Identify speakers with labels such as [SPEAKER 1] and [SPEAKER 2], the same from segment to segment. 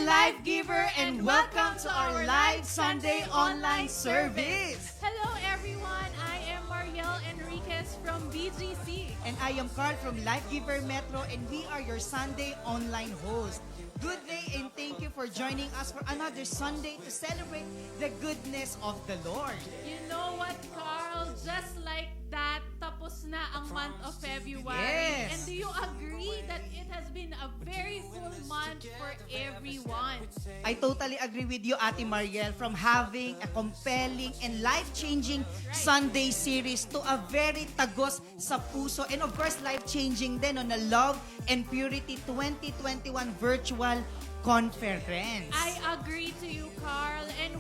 [SPEAKER 1] Life Giver, and welcome to our live Sunday online service.
[SPEAKER 2] Hello everyone, I am Mariel Enriquez from BGC.
[SPEAKER 1] And I am Carl from Life Giver Metro, and we are your Sunday online host. Good day and thank you for joining us for another Sunday to celebrate the goodness of the Lord.
[SPEAKER 2] You know what, Carl? Just like that, tapos na ang month of February.
[SPEAKER 1] Yes.
[SPEAKER 2] And do you agree that it has been a very full month for everyone?
[SPEAKER 1] I totally agree with you, Ate Mariel, from having a compelling and life-changing Sunday series to a very tagos sa puso and of course life-changing din on a Love and Purity 2021 virtual conference.
[SPEAKER 2] I agree to you, Carl. And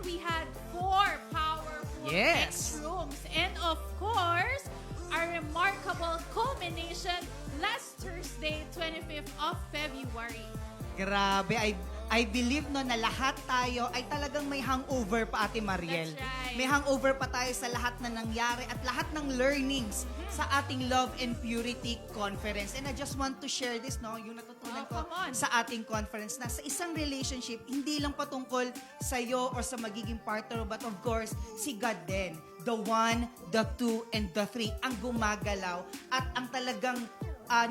[SPEAKER 2] we had 4 powerful
[SPEAKER 1] Yes.
[SPEAKER 2] guest rooms. And of course, a remarkable culmination last Thursday, 25th of February.
[SPEAKER 1] Grabe, I believe no na lahat tayo ay talagang may hangover pa, Ate Mariel.
[SPEAKER 2] That's right.
[SPEAKER 1] May hangover pa tayo sa lahat na nangyari at lahat ng learnings sa ating Love and Purity Conference. And I just want to share this, no, yung natutunan ko
[SPEAKER 2] come on.
[SPEAKER 1] sa ating conference na sa isang relationship, hindi lang patungkol sa iyo or sa magiging partner, but of course, si God din. The 1, the 2, and the 3 ang gumagalaw at ang talagang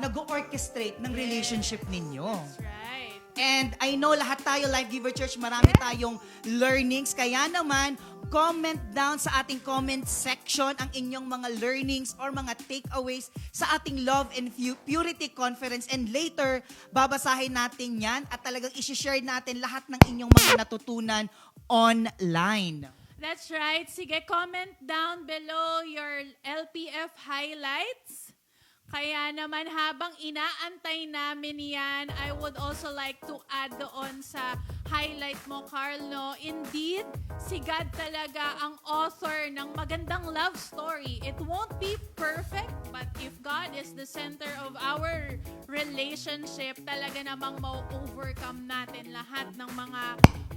[SPEAKER 1] nag-orchestrate ng relationship ninyo.
[SPEAKER 2] That's right.
[SPEAKER 1] And I know lahat tayo, Life Giver Church, marami tayong learnings. Kaya naman, comment down sa ating comment section ang inyong mga learnings or mga takeaways sa ating Love and Purity Conference. And later, babasahin natin yan at talagang isi-share natin lahat ng inyong mga natutunan online.
[SPEAKER 2] That's right. Sige, comment down below your LPF highlights. Kaya naman habang inaantay namin yan, I would also like to add doon sa highlight mo, Carl, no? Indeed, si God talaga ang author ng magandang love story. It won't be perfect, but if God is the center of our relationship, talaga namang ma-overcome natin lahat ng mga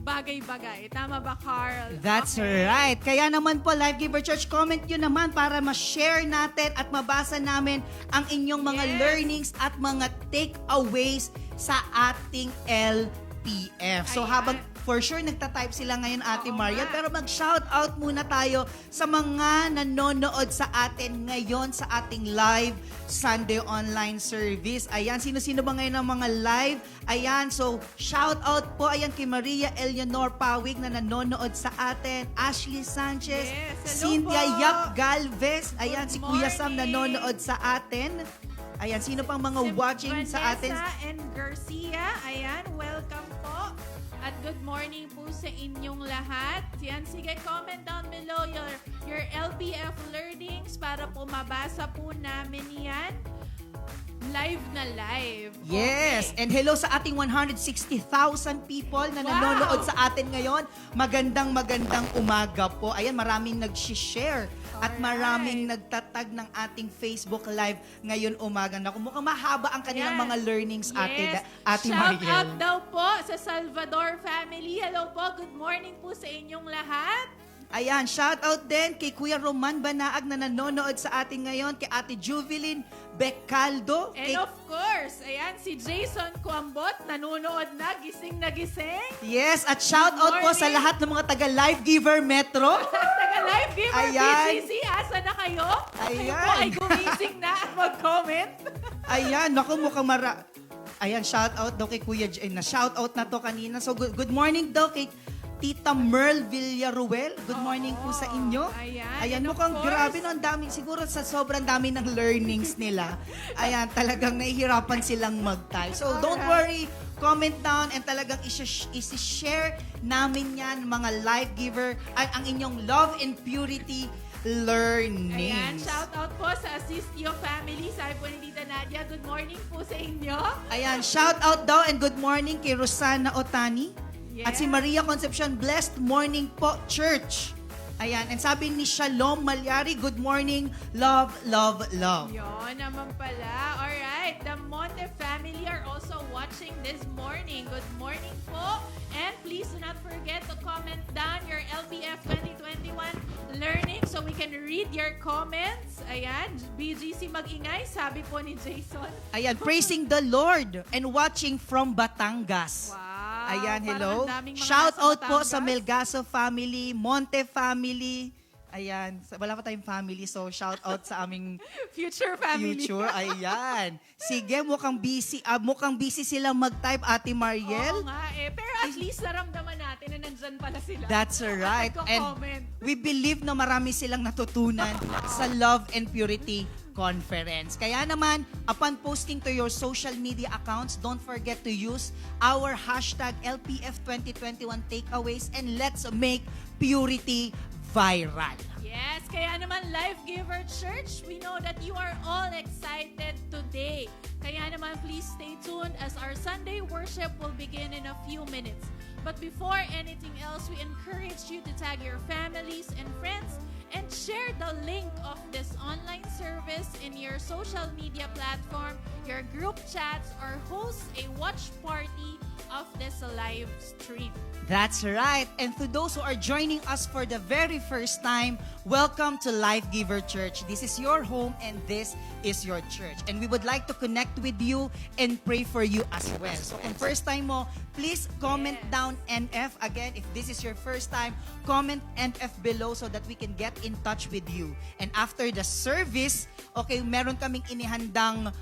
[SPEAKER 2] bagay-bagay. Tama ba, Carl?
[SPEAKER 1] That's
[SPEAKER 2] Okay.
[SPEAKER 1] right. Kaya naman po, Life Giver Church, comment nyo naman para ma-share natin at mabasa namin ang inyong mga
[SPEAKER 2] Yes.
[SPEAKER 1] learnings at mga takeaways sa ating LPF. So
[SPEAKER 2] Ayan.
[SPEAKER 1] habang for sure nagtatype sila ngayon, Ate
[SPEAKER 2] Oo
[SPEAKER 1] Mariel,
[SPEAKER 2] nga.
[SPEAKER 1] pero mag-shoutout muna tayo sa mga nanonood sa atin ngayon sa ating live Sunday online service. Ayan, sino-sino ba ngayon ang mga live? Ayan, so shoutout po ayan kay Maria Eleanor Pawig na nanonood sa atin, Ashley Sanchez,
[SPEAKER 2] Yes, hello
[SPEAKER 1] Cynthia
[SPEAKER 2] po.
[SPEAKER 1] Yap Galvez, ayan,
[SPEAKER 2] Good
[SPEAKER 1] si Kuya Sam
[SPEAKER 2] morning.
[SPEAKER 1] nanonood sa atin. Ayan, sino pang mga
[SPEAKER 2] Si
[SPEAKER 1] watching sa atin?
[SPEAKER 2] Vanessa and Garcia, ayan, welcome po. At good morning po sa inyong lahat. Yan, sige, comment down below your LPF learnings para po mabasa po namin yan. Live na live.
[SPEAKER 1] Yes,
[SPEAKER 2] Okay.
[SPEAKER 1] and hello sa ating 160,000 people na nanonood sa atin ngayon. Magandang umaga po. Ayan, maraming nag-share at maraming nagtatag ng ating Facebook Live ngayon umaga. Naku, mukhang mahaba ang kanilang
[SPEAKER 2] Ayan.
[SPEAKER 1] mga learnings,
[SPEAKER 2] Yes.
[SPEAKER 1] Ate
[SPEAKER 2] Shout
[SPEAKER 1] Mariel.
[SPEAKER 2] out daw po sa Salvador family. Hello po, good morning po sa inyong lahat.
[SPEAKER 1] Ayan, shout out din kay Kuya Roman Banaag na nanonood sa atin ngayon, kay Ate Juvelyn Becaldo,
[SPEAKER 2] And
[SPEAKER 1] kay
[SPEAKER 2] of course, ayan, si Jason Kuambot, nanonood na, gising na gising.
[SPEAKER 1] yes, at shout out po sa
[SPEAKER 2] morning.
[SPEAKER 1] lahat ng mga taga Live Giver Metro.
[SPEAKER 2] Taga-live giver,
[SPEAKER 1] Ayan.
[SPEAKER 2] BGC, asa na kayo? Kayo
[SPEAKER 1] Ayan.
[SPEAKER 2] po ay gumising na at mag-comment.
[SPEAKER 1] Ayan, naku, mukhang Ayan, shout out daw kay Kuya na shout out na to kanina. So good morning daw kay Tita Merl Villaruel. Good morning po sa inyo.
[SPEAKER 2] Ayan.
[SPEAKER 1] Ayan,
[SPEAKER 2] And of
[SPEAKER 1] mukhang
[SPEAKER 2] course-
[SPEAKER 1] grabe no, ang dami, siguro sa sobrang dami ng learnings nila. Ayan, talagang nahihirapan silang mag-type. So don't worry, comment down and talagang isi-share namin yan, mga life giver, at ang inyong Love and Purity learnings.
[SPEAKER 2] Ayan, shout out po sa Assist You family. Sabi po ni Tita Nadia, good morning po sa inyo.
[SPEAKER 1] Ayan, shout out daw and good morning kay Rosana Otani. At si
[SPEAKER 2] Yes.
[SPEAKER 1] Maria Concepcion, blessed morning po, church. Ayan, and sabi ni Shalom Malyari, good morning, love, love, love.
[SPEAKER 2] Yun naman pala. Alright, the Monte family are also watching this morning. Good morning po. And please do not forget to comment down your LPF 2021 learning so we can read your comments. Ayan, BGC mag-ingay, sabi po ni Jason.
[SPEAKER 1] Ayan, praising the Lord and watching from Batangas.
[SPEAKER 2] Wow.
[SPEAKER 1] Ayan,
[SPEAKER 2] parang
[SPEAKER 1] hello.
[SPEAKER 2] ang daming mga
[SPEAKER 1] Shout
[SPEAKER 2] nasa
[SPEAKER 1] out po
[SPEAKER 2] Batangas.
[SPEAKER 1] sa Melgaso family, Monte family. Ayan, wala pa tayong family, so shout out sa aming
[SPEAKER 2] Future family.
[SPEAKER 1] future. Ayan. Sige, mukhang busy sila mag-type, Ate Mariel.
[SPEAKER 2] Oo nga eh. Pero at least naramdaman natin na nandyan pala sila.
[SPEAKER 1] That's right.
[SPEAKER 2] At
[SPEAKER 1] And
[SPEAKER 2] nagko-comment.
[SPEAKER 1] we believe na marami silang natutunan sa Love and Purity Conference. Kaya naman, upon posting to your social media accounts, don't forget to use our hashtag LPF2021 takeaways and let's make purity viral.
[SPEAKER 2] Yes, kaya naman Life Giver Church, we know that you are all excited today. Kaya naman please stay tuned as our Sunday worship will begin in a few minutes. But before anything else, we encourage you to tag your families and friends and share the link of this online service in your social media platform, your group chats, or host a watch party of this live stream.
[SPEAKER 1] That's right. And to those who are joining us for the very first time, welcome to Life Giver Church. This is your home and this is your church. And we would like to connect with you and pray for you as well. So kung first time mo, please comment down NF. Again, if this is your first time, comment NF below so that we can get in touch with you. And after the service, okay, meron kaming inihandang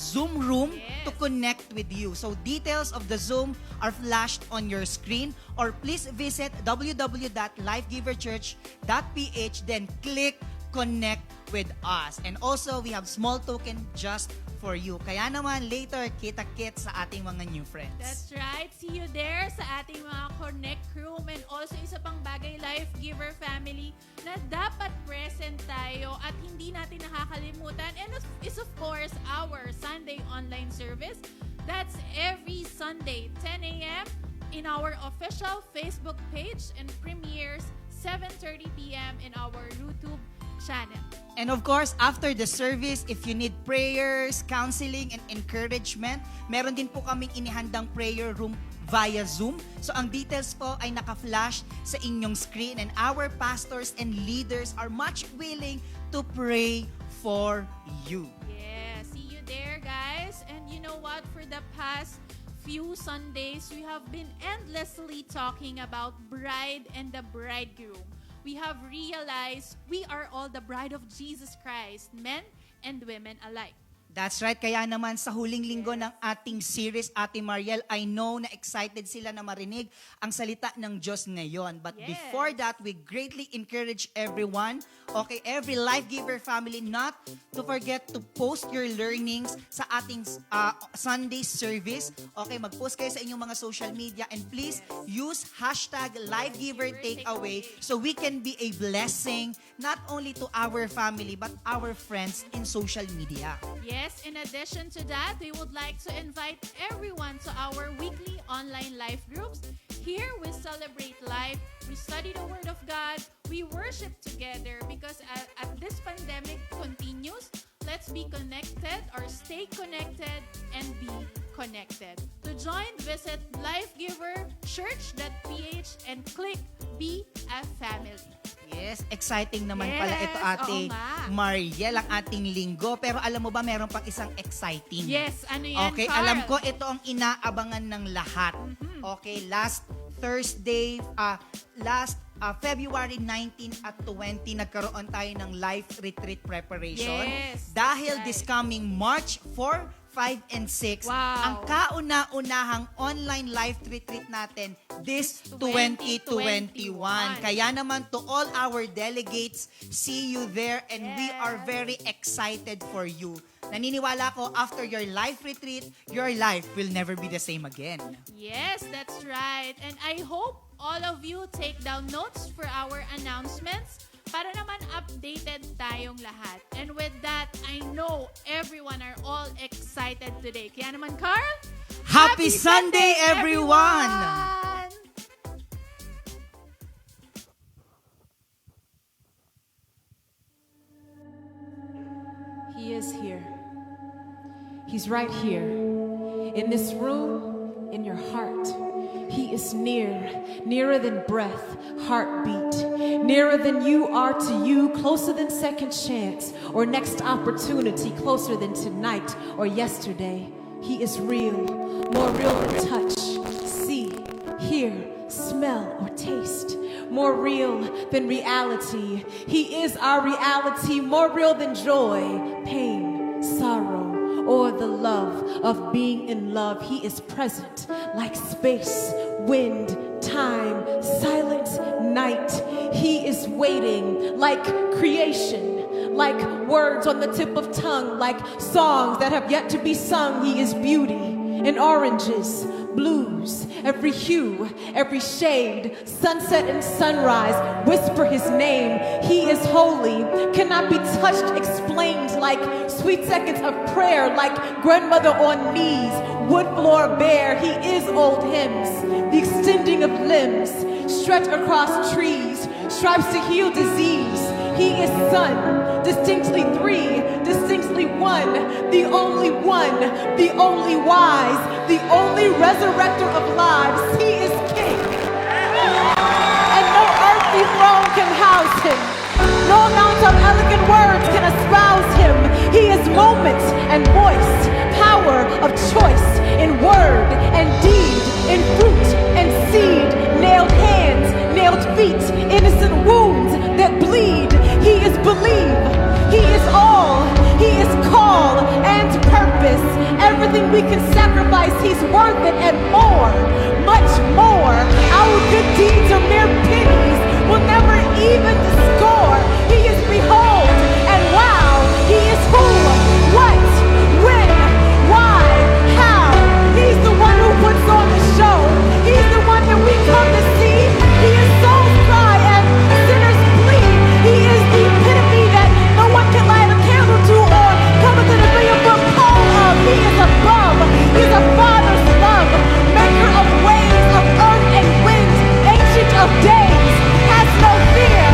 [SPEAKER 1] Zoom room to connect with you. So details of the Zoom are flashed on your screen, or please visit www.lifegiverchurch.ph, then click connect with us. And also, we have small token just for you. Kaya naman, later, kita-kit sa ating mga new friends.
[SPEAKER 2] That's right. See you there sa ating mga Connect room, and also isa pang bagay, Life Giver family, na dapat present tayo at hindi natin nakakalimutan. And is of course our Sunday online service. That's every Sunday, 10 a.m. in our official Facebook page, and premieres 7:30 p.m. in our YouTube channel.
[SPEAKER 1] And of course, after the service, if you need prayers, counseling, and encouragement, meron din po kaming inihandang prayer room via Zoom. So ang details po ay naka-flash sa inyong screen, and our pastors and leaders are much willing to pray for you.
[SPEAKER 2] Yeah, see you there, guys. And you know what? For the past few Sundays, we have been endlessly talking about bride and the bridegroom. We have realized we are all the bride of Jesus Christ, men and women alike.
[SPEAKER 1] That's right. Kaya naman sa huling linggo ng ating series, Ate Mariel, I know na excited sila na marinig ang salita ng Diyos ngayon. But before that, we greatly encourage everyone, okay, every Life Giver family, not to forget to post your learnings sa ating Sunday service. Okay, mag-post kayo sa inyong mga social media, and please use hashtag LifeGiverTakeaway so we can be a blessing not only to our family but our friends in social media.
[SPEAKER 2] Yes, in addition to that, we would like to invite everyone to our weekly online life groups. Here, we celebrate life, we study the Word of God, we worship together, because as this pandemic continues, let's be connected, or stay connected and be connected. To join, visit lifegiverchurch.ph and click Be a Family.
[SPEAKER 1] Yes, exciting naman pala ito, Ate
[SPEAKER 2] oo nga.
[SPEAKER 1] Mariel, ang ating linggo. Pero alam mo ba, meron pang isang exciting.
[SPEAKER 2] Yes, ano yan,
[SPEAKER 1] Okay,
[SPEAKER 2] Carl?
[SPEAKER 1] alam ko ito ang inaabangan ng lahat. Okay, last Thursday, February 19 at 20, nagkaroon tayo ng life retreat preparation.
[SPEAKER 2] Yes,
[SPEAKER 1] Dahil
[SPEAKER 2] that's
[SPEAKER 1] this
[SPEAKER 2] right.
[SPEAKER 1] coming March 4, 5, and 6,
[SPEAKER 2] Wow.
[SPEAKER 1] ang kauna-unahang online life retreat natin this 2021. Kaya naman, to all our delegates, see you there, and we are very excited for you. Naniniwala ko, after your life retreat, your life will never be the same again.
[SPEAKER 2] Yes, that's right. And I hope all of you take down notes for our announcements para naman updated tayong lahat. And with that, I know everyone are all excited today. Kaya naman, Carl,
[SPEAKER 1] Happy Sunday, everyone!
[SPEAKER 3] He is here. He's right here. In this room, in your heart. He is near, nearer than breath, heartbeat, nearer than you are to you, closer than second chance or next opportunity, closer than tonight or yesterday. He is real, more real than touch, see, hear, smell, or taste. More real than reality. He is our reality, more real than joy, pain, sorrow, or the love of being in love. He is present like space, wind, time, silent night. He is waiting like creation, like words on the tip of tongue, like songs that have yet to be sung. He is beauty in oranges, blues, every hue, every shade, sunset and sunrise, whisper his name. He is holy, cannot be touched, explained, like sweet seconds of prayer, like grandmother on knees, wood floor bare. He is old hymns, the extending of limbs, stretch across trees, stripes to heal disease. He is son, distinctly three, distinctly one, the only wise, the only resurrector of lives. He is king, and no earthly throne can house him. No amount of elegant words can espouse him. He is moment and voice, power of choice in word and deed, in fruit and seed, nailed hands, nailed feet, innocent wounds that bleed. He is believe, he is all, he is call and purpose. Everything we can sacrifice, he's worth it and more, much more. Our good deeds are mere pennies, will never even score. He is behold and wow, he is who, what, when, why, how. He's the one who puts on the show. He's the one that we come to see. He is soul's cry and sinners bleed. He is the epitome that no one can light a candle to or come into the million-foot pole of. He is above. He's a father's love, maker of waves, of earth and wind, ancient of days, has no fear.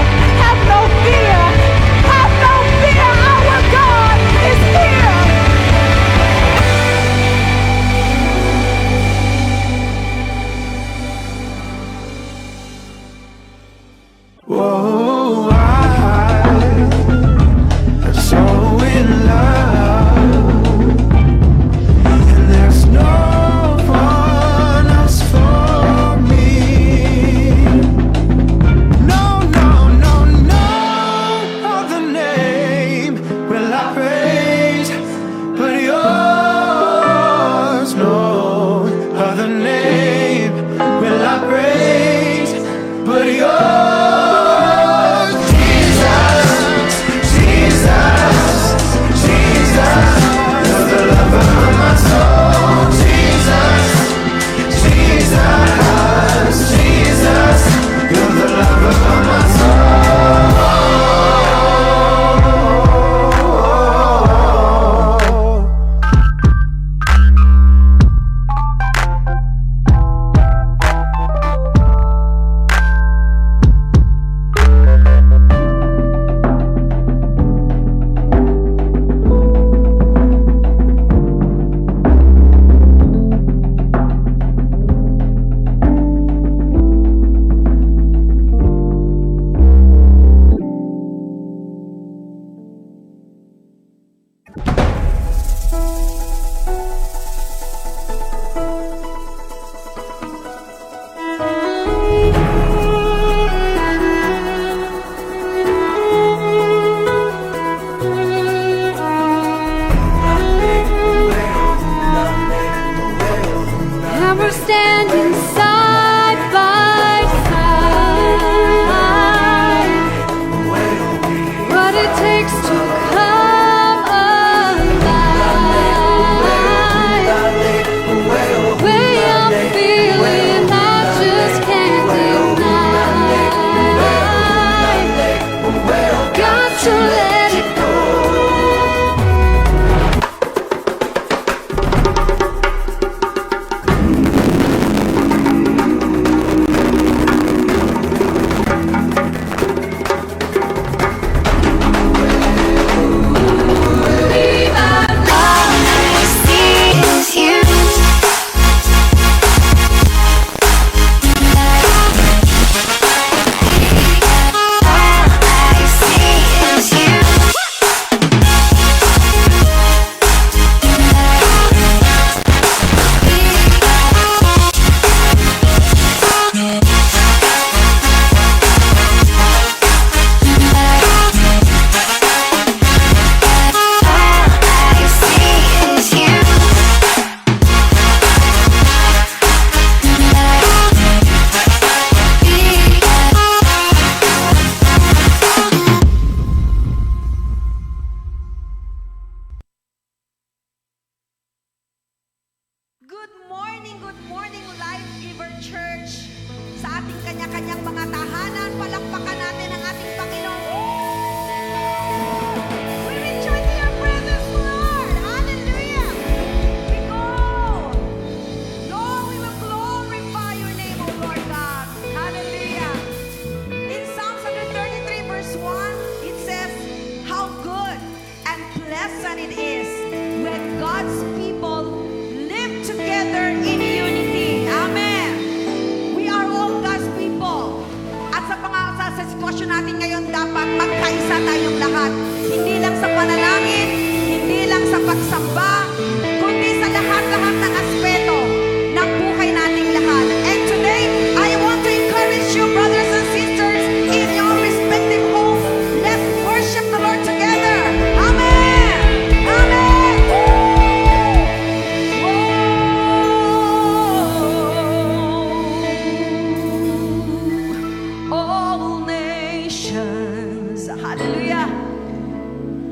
[SPEAKER 4] nations, hallelujah,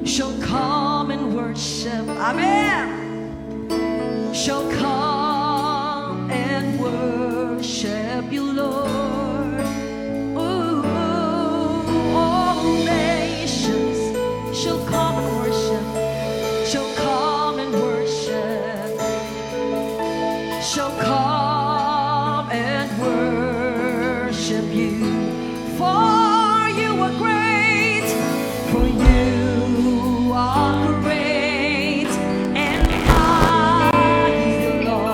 [SPEAKER 4] shall come and worship. Amen. Shall come and worship you, Lord. Ooh, all nations shall come and worship. Shall come and worship. Shall come and worship you. For you are great. For you are great. And mighty, Lord.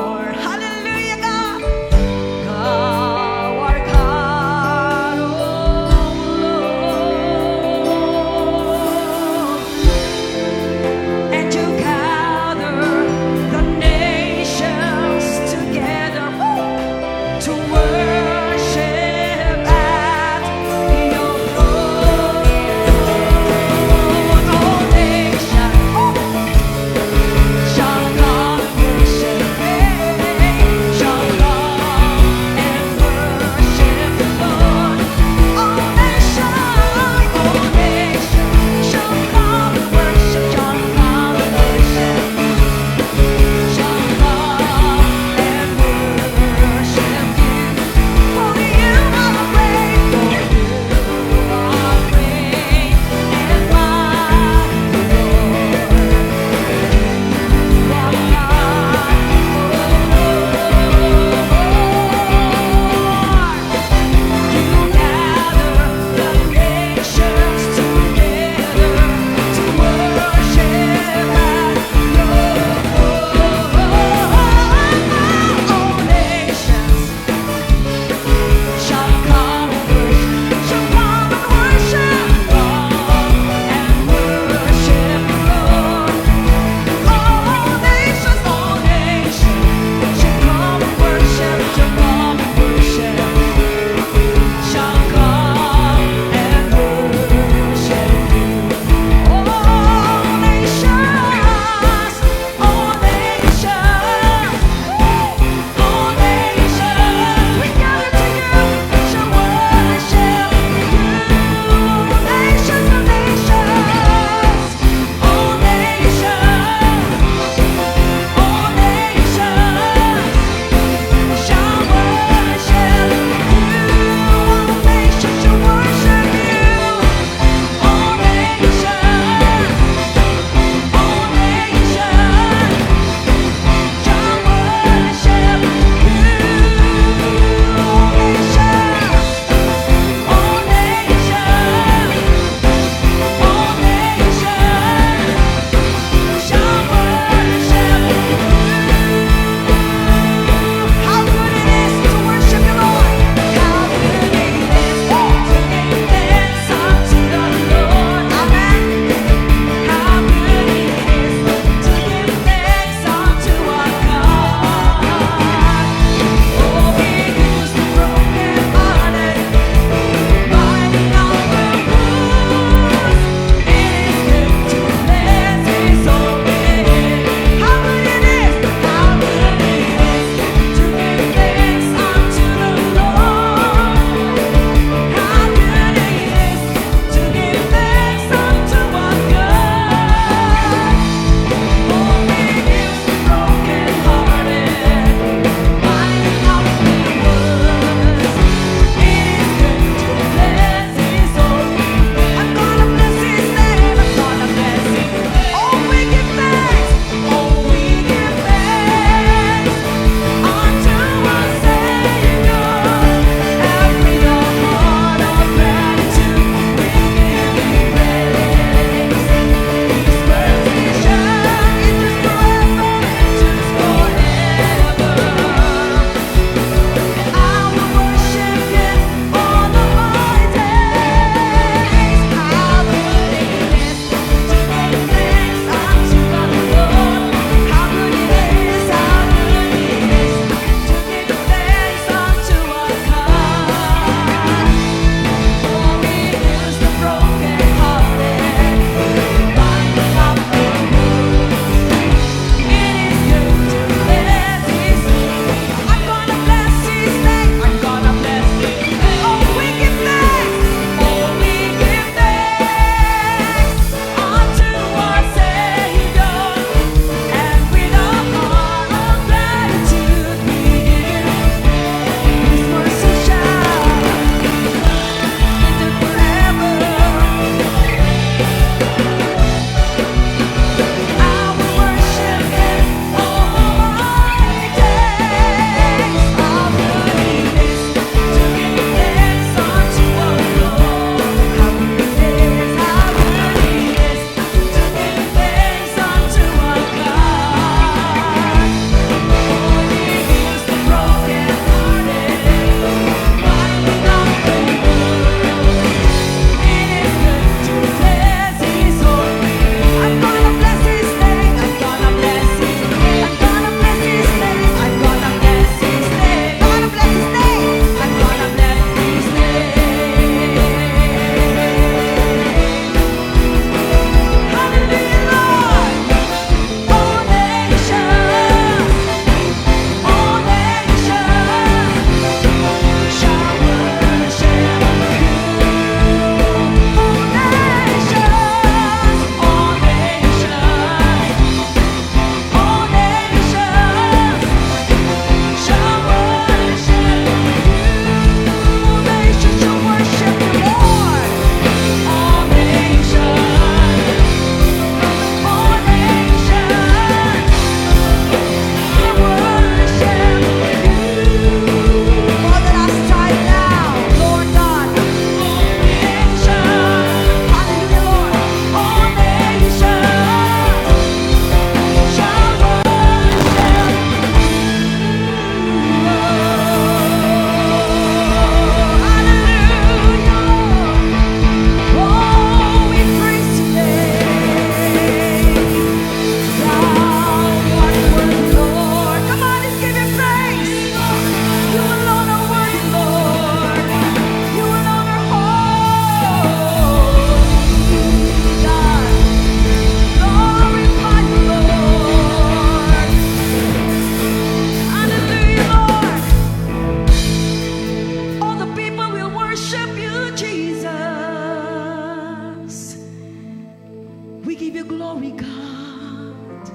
[SPEAKER 4] give you glory, God.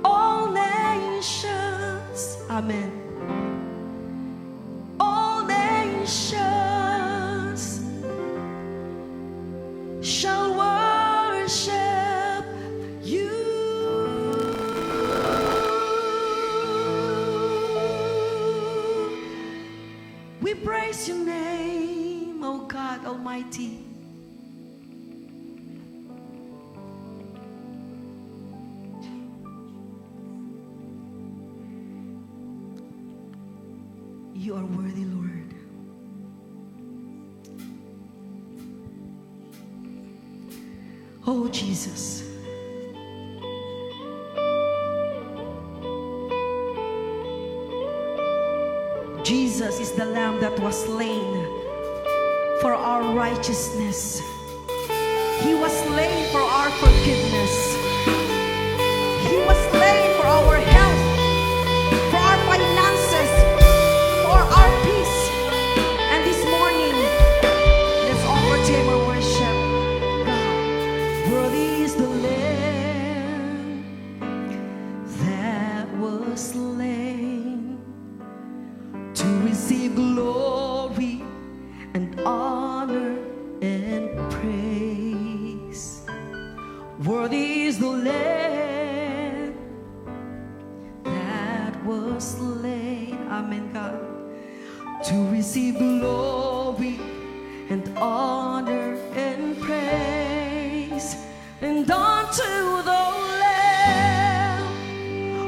[SPEAKER 4] All nations, amen. All nations shall worship you. We praise your name, O God Almighty. You are worthy, Lord. Oh, Jesus. Jesus is the Lamb that was slain for our righteousness. He was slain for our forgiveness. He was slain for our health, for our finances, for our peace. And this morning, let's offer to Him our worship. God, worthy is the Lamb that was slain to receive glory and honor and praise. Worthy is the Lamb that was slain, amen, God, to receive glory and honor and praise. And unto the Lamb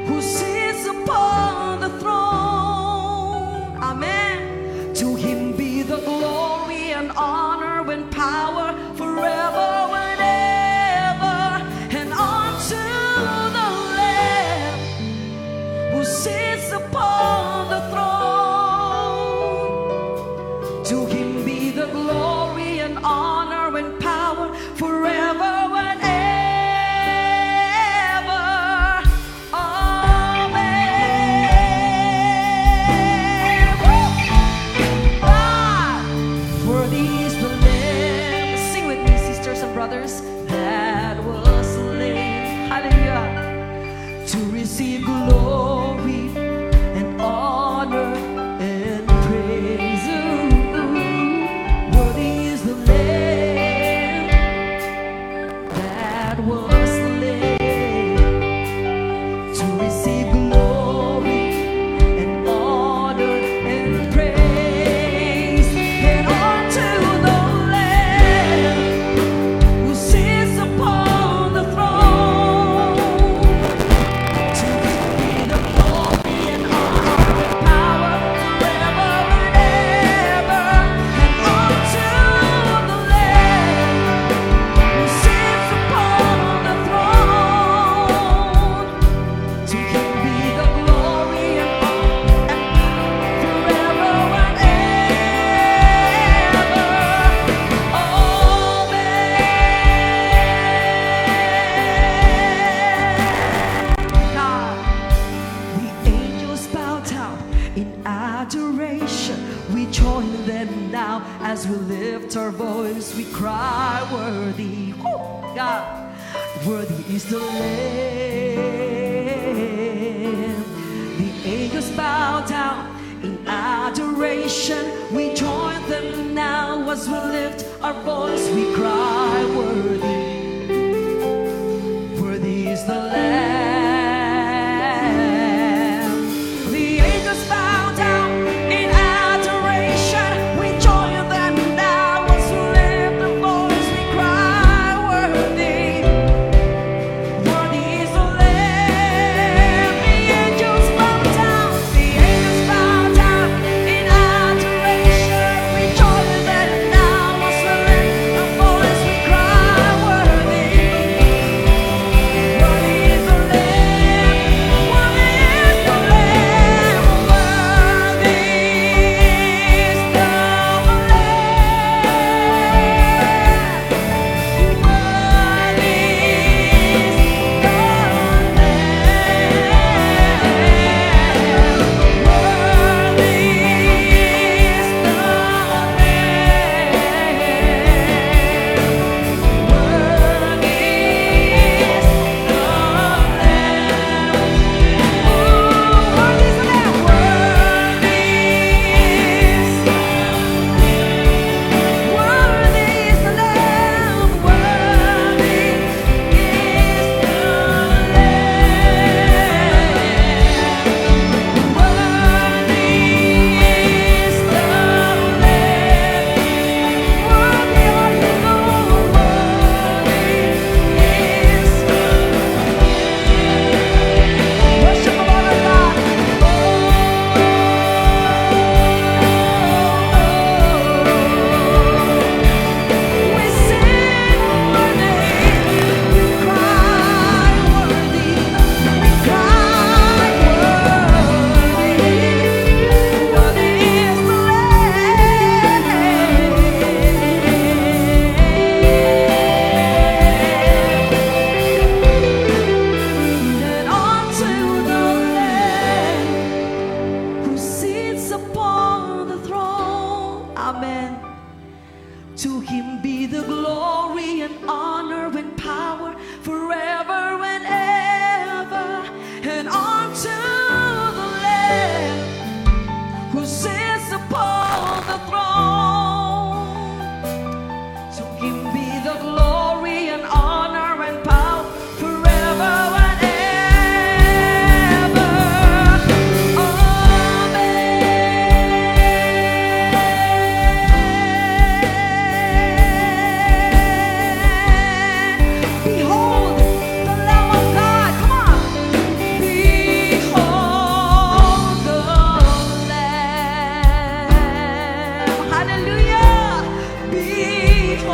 [SPEAKER 4] who sits upon the throne, amen, to Him be the glory and honor and power forever and ever. And unto the Lamb who sits upon the throne, to Him be the glory and honor and power forever and ever. Amen. Woo! God, worthy is the Lamb. Sing with me, sisters and brothers. That was slain, hallelujah, to receive glory and honor and praise. Worthy is the Lamb that was slain to receive glory and honor and praise. And unto the Lamb who sits upon the throne, to Him be the glory and honor and power forever and ever. And unto the Lamb who sits upon the throne, to Him be the glory and honor and forever and ever. Amen. God, the angels bow down in adoration. We join them now as we lift our voice. We cry, worthy, woo, God, worthy is the Lamb. The angels bow down in adoration. We join them now as we lift our voice. We cry, worthy, worthy is the Lamb. The angels bow down in adoration. We join them now as we lift our voice. We cry, worthy, worthy is the Lamb. The angels bow down. The angels bow down in adoration. We join them now as we lift our voice. We cry, the glory and honor and power forever and ever. Amen. Behold the Lamb of God. Come on. Behold the Lamb. Hallelujah. Behold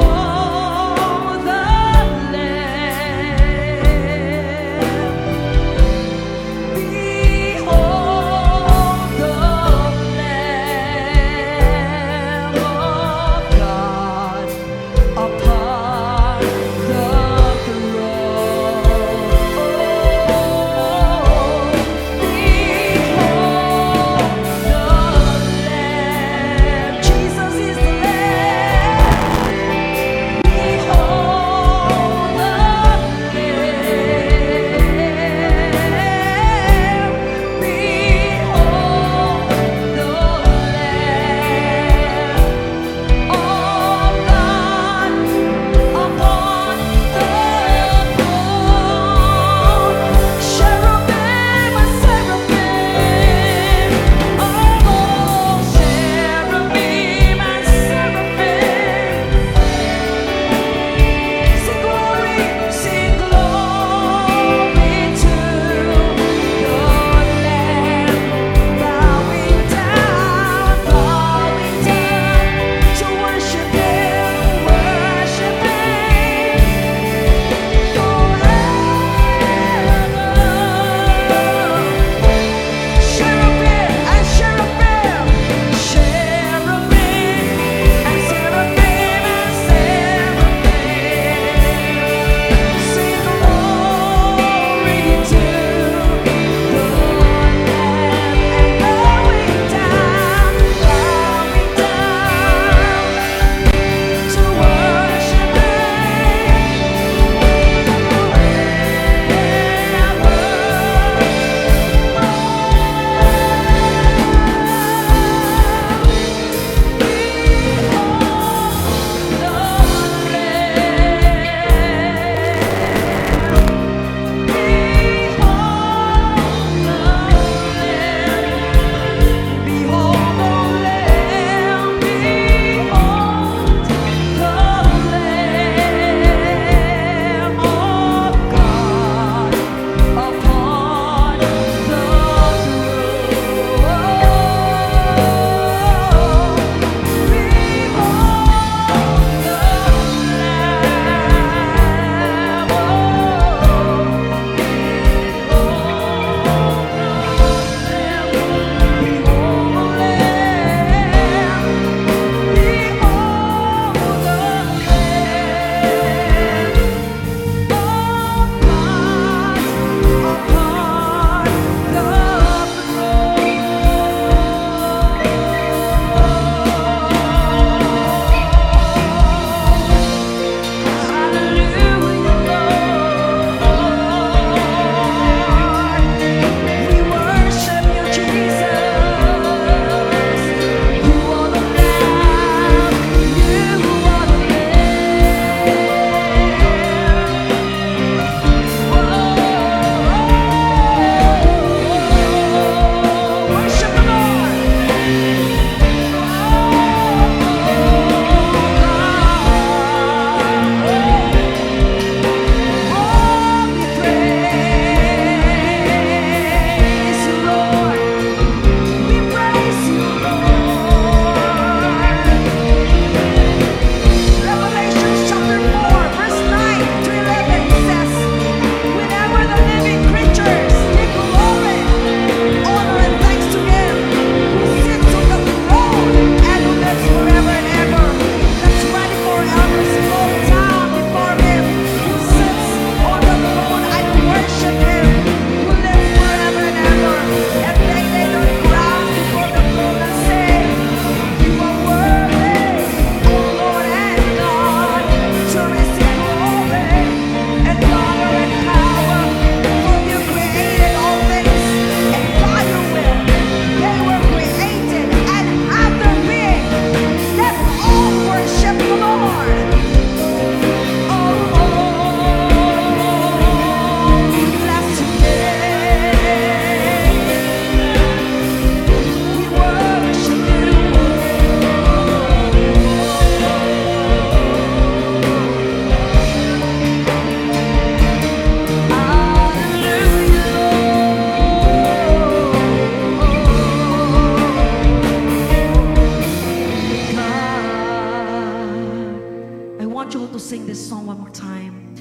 [SPEAKER 4] one more time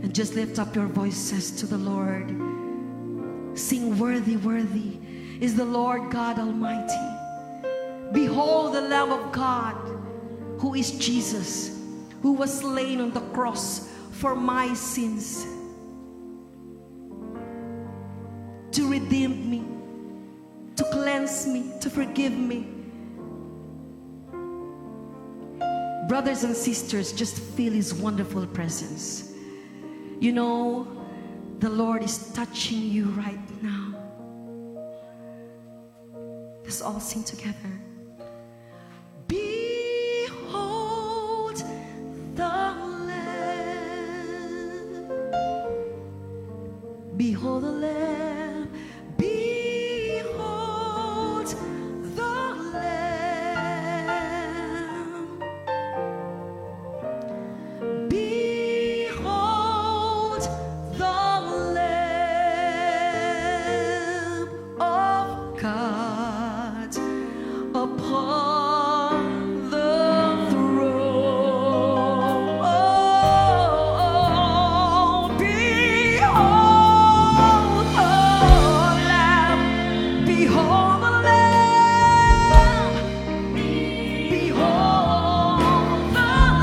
[SPEAKER 4] and just lift up your voices to the Lord. Sing, worthy, worthy is the Lord God Almighty. Behold the Lamb of God, who is Jesus, who was slain on the cross for my sins, to redeem me, to cleanse me, to forgive me. Brothers and sisters, just feel His wonderful presence. You know, the Lord is touching you right now. Let's all sing together. Behold the Lamb. Behold the Lamb. Behold the Lamb. Behold the Lamb of God upon the throne. Oh, behold the Lamb. Behold the Lamb. Behold the Lamb. Behold the Lamb of God upon the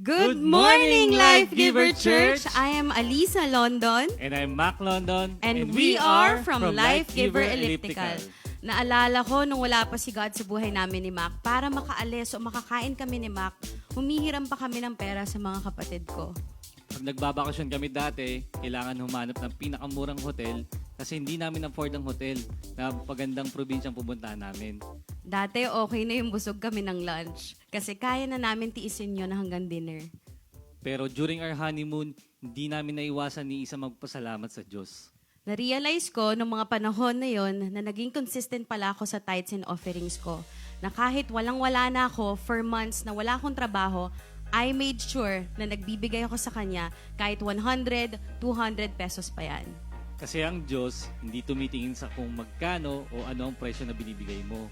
[SPEAKER 5] Good morning, Life Giver Church! I am Alisa London.
[SPEAKER 6] And I'm Mac London.
[SPEAKER 5] And we are from Life Giver Elliptical. Naalala ko nung wala pa si God sa buhay namin ni Mac, para makaalis o makakain kami ni Mac, humihiram pa kami ng pera sa mga kapatid ko.
[SPEAKER 6] Pag nagbabakasyon kami dati, kailangan humanap ng pinakamurang hotel kasi hindi namin afford ang hotel na pagandang probinsyang pupuntahan namin.
[SPEAKER 5] Dati okay na yung busog kami ng lunch kasi kaya na namin tiisin yun hanggang dinner.
[SPEAKER 6] Pero during our honeymoon, hindi namin naiwasan ni isa magpasalamat sa Diyos.
[SPEAKER 5] Na-realize ko nung mga panahon na yon na naging consistent pala ako sa tithes and offerings ko. Na kahit walang-wala na ako for months na wala akong trabaho, I made sure na nagbibigay ako sa Kanya kahit 100, 200 pesos pa yan.
[SPEAKER 6] Kasi ang Diyos hindi tumitingin sa kung magkano o ano ang presyo na binibigay mo.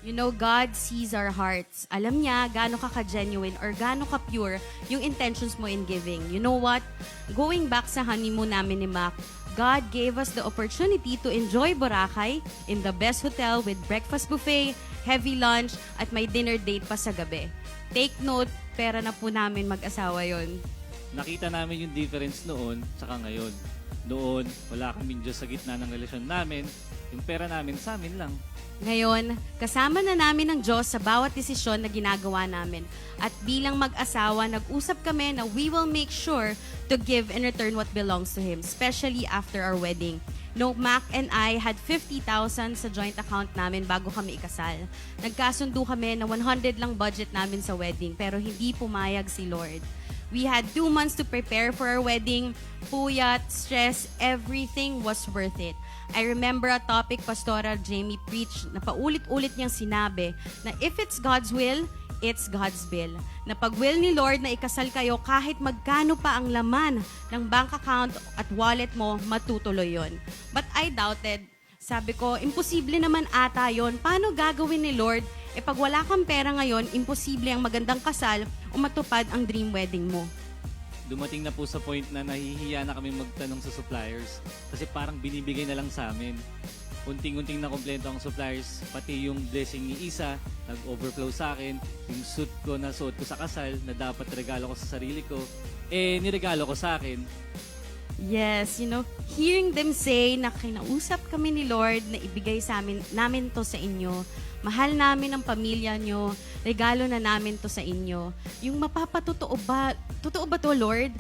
[SPEAKER 5] You know, God sees our hearts. Alam niya gaano ka ka-genuine or gaano ka-pure yung intentions mo in giving. You know what? Going back sa honeymoon namin ni Mac, God gave us the opportunity to enjoy Boracay in the best hotel with breakfast buffet, heavy lunch, at may dinner date pa sa gabi. Take note, pera na po namin mag-asawa yon.
[SPEAKER 6] Nakita namin yung difference noon tsaka ngayon. Noon, wala kaming Diyos sa gitna ng relasyon namin, Yung pera namin, sa amin lang.
[SPEAKER 5] Ngayon, kasama na namin ang Diyos sa bawat desisyon na ginagawa namin. At bilang mag-asawa, nag-usap kami na we will make sure to give in return what belongs to Him, especially after our wedding. No, Mac and I had 50,000 sa joint account namin bago kami ikasal. Nagkasundo kami na 100 lang budget namin sa wedding, pero hindi pumayag si Lord. We had 2 months to prepare for our wedding. Puyat, stress, everything was worth it. I remember a topic Pastora Jamie preached na paulit-ulit niyang sinabi na if it's God's will, it's God's bill. Na pag will ni Lord na ikasal kayo kahit magkano pa ang laman ng bank account at wallet mo, matutuloy yon. But I doubted. Sabi ko, imposible naman ata yon. Paano gagawin ni Lord? E pag wala kang pera ngayon, imposible ang magandang kasal o matupad ang dream wedding mo.
[SPEAKER 6] Dumating na po sa point na nahihiya na kami magtanong sa suppliers kasi parang binibigay na lang sa amin. Unting-unting na kompleto ang suppliers, pati yung blessing ni Isa, nag-overflow sa akin, yung suit ko na suot ko sa kasal na dapat regalo ko sa sarili ko, niregalo ko sa akin.
[SPEAKER 5] Yes, hearing them say na kinausap kami ni Lord na ibigay sa namin to sa inyo. Mahal namin ang pamilya nyo. Regalo na namin to sa inyo. Yung mapapatotoo ba? Totoo ba to, Lord?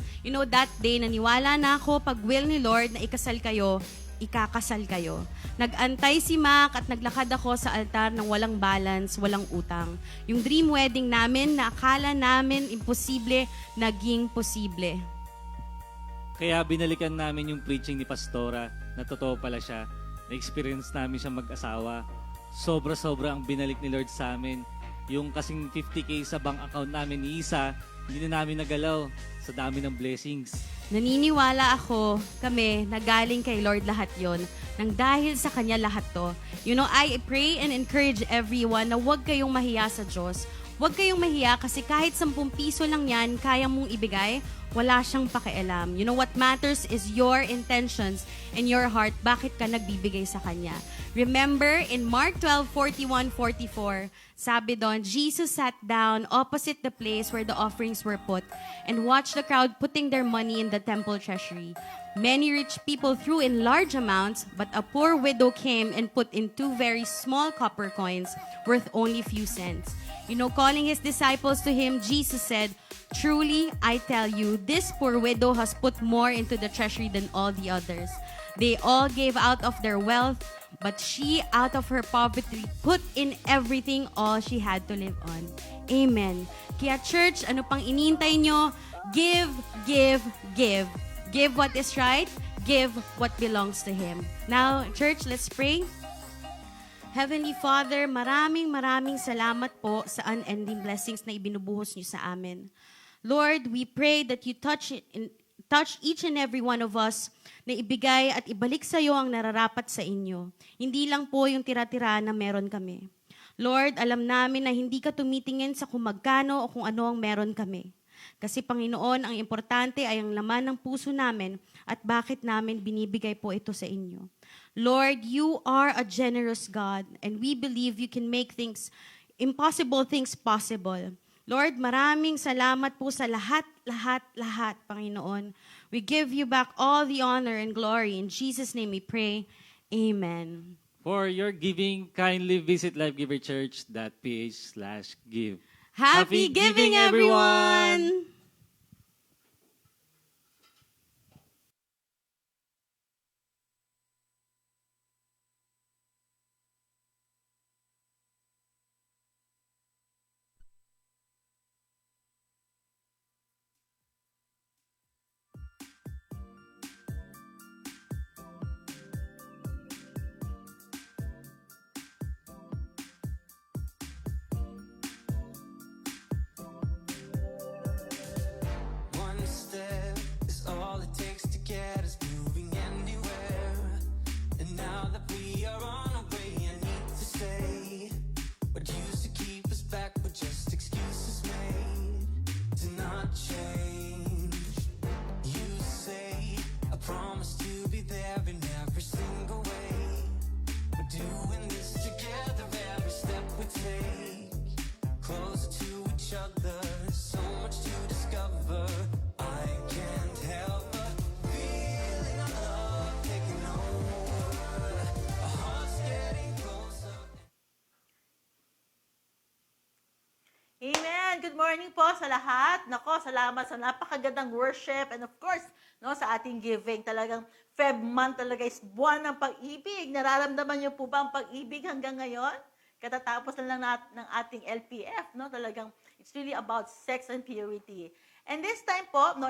[SPEAKER 5] That day, naniwala na ako pag will ni Lord na ikasal kayo, ikakasal kayo. Nag-antay si Mac at naglakad ako sa altar ng walang balance, walang utang. Yung dream wedding namin na akala namin imposible, naging posible.
[SPEAKER 6] Kaya binalikan namin yung preaching ni Pastora na totoo pala siya. Na-experience namin siya mag-asawa. Sobra-sobra ang binalik ni Lord sa amin. Yung kasing 50K sa bank account namin ni Isa, hindi na namin nagalaw sa dami ng blessings.
[SPEAKER 5] Naniniwala kami, na galing kay Lord lahat yon. Nang dahil sa Kanya lahat to. I pray and encourage everyone na huwag kayong mahiya sa Diyos. Huwag kayong mahiya kasi kahit 10 piso lang yan, kaya mong ibigay, wala siyang pakialam. What matters is your intentions and your heart. Bakit ka nagbibigay sa Kanya? Remember, in Mark 12:41-44, sabi doon, Jesus sat down opposite the place where the offerings were put and watched the crowd putting their money in the temple treasury. Many rich people threw in large amounts, but a poor widow came and put in 2 very small copper coins worth only few cents. Calling his disciples to him, Jesus said, "Truly, I tell you, this poor widow has put more into the treasury than all the others. They all gave out of their wealth, but she, out of her poverty, put in everything, all she had to live on." Amen. Kaya church, ano pang inintay nyo? Give, give, give. Give what is right. Give what belongs to Him. Now, church, let's pray. Heavenly Father, maraming salamat po sa unending blessings na ibinubuhos niyo sa amin. Lord, we pray that you touch each and every one of us na ibigay at ibalik sa iyo ang nararapat sa inyo. Hindi lang po yung tira-tira na meron kami. Lord, alam namin na hindi ka tumitingin sa kung magkano o kung ano ang meron kami. Kasi Panginoon, ang importante ay ang laman ng puso namin at bakit namin binibigay po ito sa inyo. Lord, you are a generous God and we believe you can make impossible things possible. Lord, maraming salamat po sa lahat, Panginoon. We give you back all the honor and glory. In Jesus' name we pray. Amen.
[SPEAKER 6] For your giving, kindly visit lifegiverchurch.ph/give.
[SPEAKER 5] Happy giving, everyone!
[SPEAKER 7] good morning po sa lahat. Nako, salamat sa napakagandang worship and of course, no, sa ating giving. Talagang Feb month talaga is buwan ng pag-ibig. Nararamdaman niyo po ba ang pag-ibig hanggang ngayon? Katatapos na lang ng ating LPF, no? Talagang it's really about sex and purity. And this time po, no,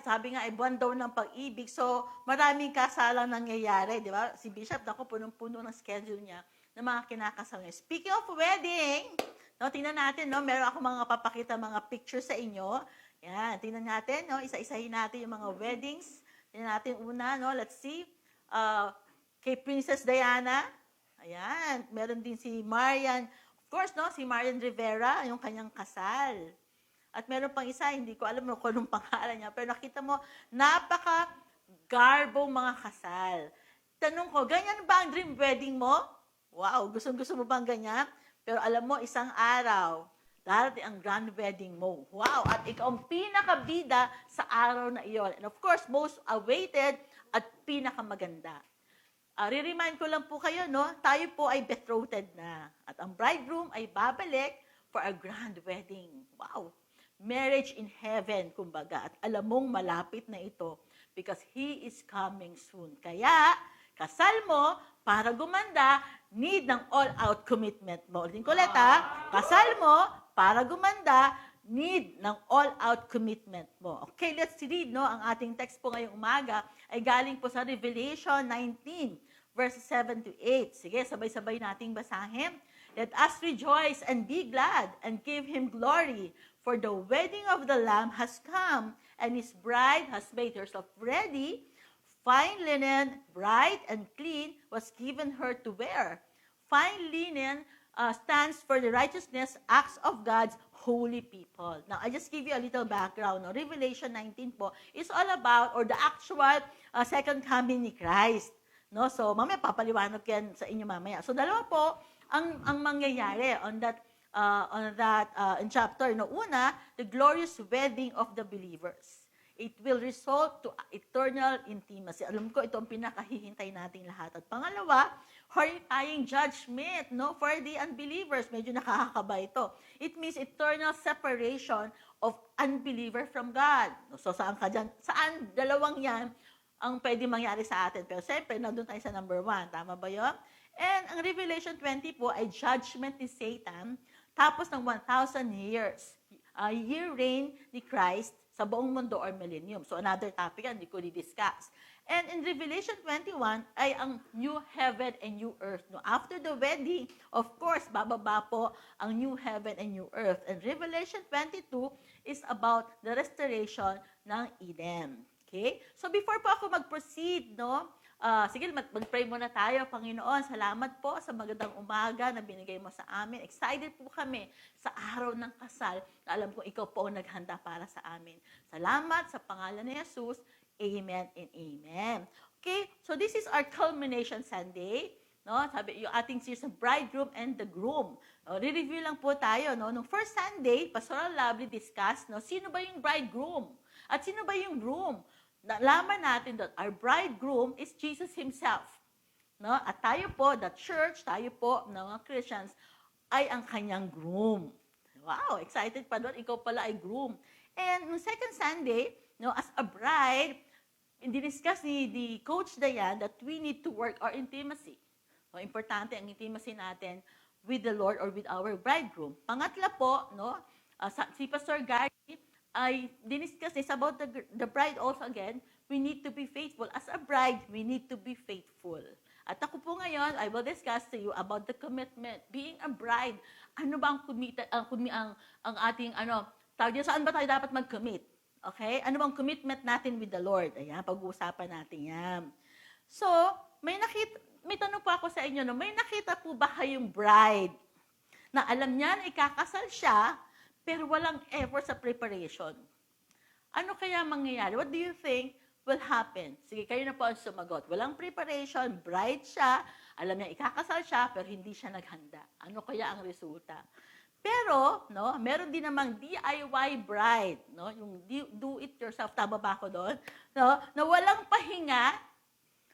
[SPEAKER 7] sabi nga ay buwan daw ng pag-ibig. So, maraming kasalang nangyayari, di ba? Si Bishop, ako punong-puno ng schedule niya ng mga kinakasal niya. Speaking of wedding, no, tingnan natin, no, meron ako mga papakita mga pictures sa inyo. Yan, tingnan natin, no, isa-isahin natin yung mga weddings. Tingnan natin una, no, let's see. Kay Princess Diana, ayan, meron din si Marian, of course, no, si Marian Rivera, yung kanyang kasal. At meron pang isa, hindi ko alam kung anong pangalan niya, pero nakita mo, napaka-garbong mga kasal. Tanong ko, ganyan ba ang dream wedding mo? Wow, gusto mo bang ganyan? Pero alam mo, isang araw, darating ang grand wedding mo. Wow, at ikaw ang pinakabida sa araw na iyon. And of course, most awaited at pinakamaganda. Re-remind ko lang po kayo, no? Tayo po ay betrothed na. At ang bridegroom ay babalik for a grand wedding. Wow. Marriage in heaven, kumbaga. At alam mong malapit na ito because He is coming soon. Kaya, kasal mo, para gumanda, need ng all-out commitment mo. Ulitin ko ulit, ha? Kasal mo, para gumanda, need ng all-out commitment mo. Okay, let's read, no? Ang ating text po ngayong umaga ay galing po sa Revelation 19, verses 7 to 8. Sige, sabay-sabay nating basahin. Let us rejoice and be glad and give Him glory, for the wedding of the Lamb has come, and His bride has made herself ready. Fine linen, bright and clean, was given her to wear. Fine linen stands for the righteousness acts of God's holy people. Now, I just give you a little background. No? Revelation 19 po is all about, or the actual second coming ni Christ. No? So, mamaya papaliwanag yan sa inyo mamaya. So, dalawa po ang mangyayari on that in chapter. No? Una, the glorious wedding of the believers. It will result to eternal intimacy. Alam ko, ito ang pinakahihintay nating lahat. At pangalawa, horrifying judgment, no, for the unbelievers. Medyo nakakakaba ito. It means eternal separation of unbeliever from God. So, saan ka dyan? Saan? Dalawang yan ang pwede mangyari sa atin. Pero siyempre, nandun tayo sa number 1. Tama ba yun? And ang Revelation 20 po ay judgment ni Satan tapos ng 1,000 years. Year reign ni Christ sa buong mundo or millennium. So another topic yan, hindi ko di-discuss. And in Revelation 21 ay ang new heaven and new earth. No, after the wedding, of course, bababa po ang new heaven and new earth. And Revelation 22 is about the restoration ng Eden. Okay? So before po ako mag-proceed, no, sige, mag-pray muna tayo. Panginoon, salamat po sa magandang umaga na binigay mo sa amin. Excited po kami sa araw ng kasal na alam ko ikaw po ang naghanda para sa amin. Salamat sa pangalan ni Jesus. Amen and amen. Okay, so this is our culmination Sunday. No, sabi yung ating series ng bridegroom and the groom. No, re-review lang po tayo. No, nung first Sunday, Pastoral Lovely discussed, no, sino ba yung bridegroom? At sino ba yung groom? Nalaman natin that our bridegroom is Jesus Himself. No? At tayo po, the church, tayo po, mga Christians, ay ang kanyang groom. Wow, excited pa doon. Ikaw pala ay groom. And no second Sunday, no, as a bride, diniscuss ni Coach Dayan that we need to work our intimacy. No, importante ang intimacy natin with the Lord or with our bridegroom. Pangatla po, no, si Pastor Gary, ay diniscuss is about the bride also again. We need to be faithful. As a bride, we need to be faithful. At ako po ngayon, I will discuss to you about the commitment. Being a bride, ano ba ang ating, saan ba tayo dapat mag-commit? Okay? Ano bang commitment natin with the Lord? Ayan, pag-uusapan natin yan. So, may tanong po ako sa inyo, no? May nakita po ba kayong bride na alam niya na ikakasal siya, pero walang effort sa preparation? Ano kaya mangyayari? What do you think will happen? Sige, kayo na po ang sumagot. Walang preparation, bride siya, alam niya ikakasal siya, pero hindi siya naghanda. Ano kaya ang resulta? Pero, no, meron din namang DIY bride, no, yung do it yourself, tama ba ako doon? No, na walang pahinga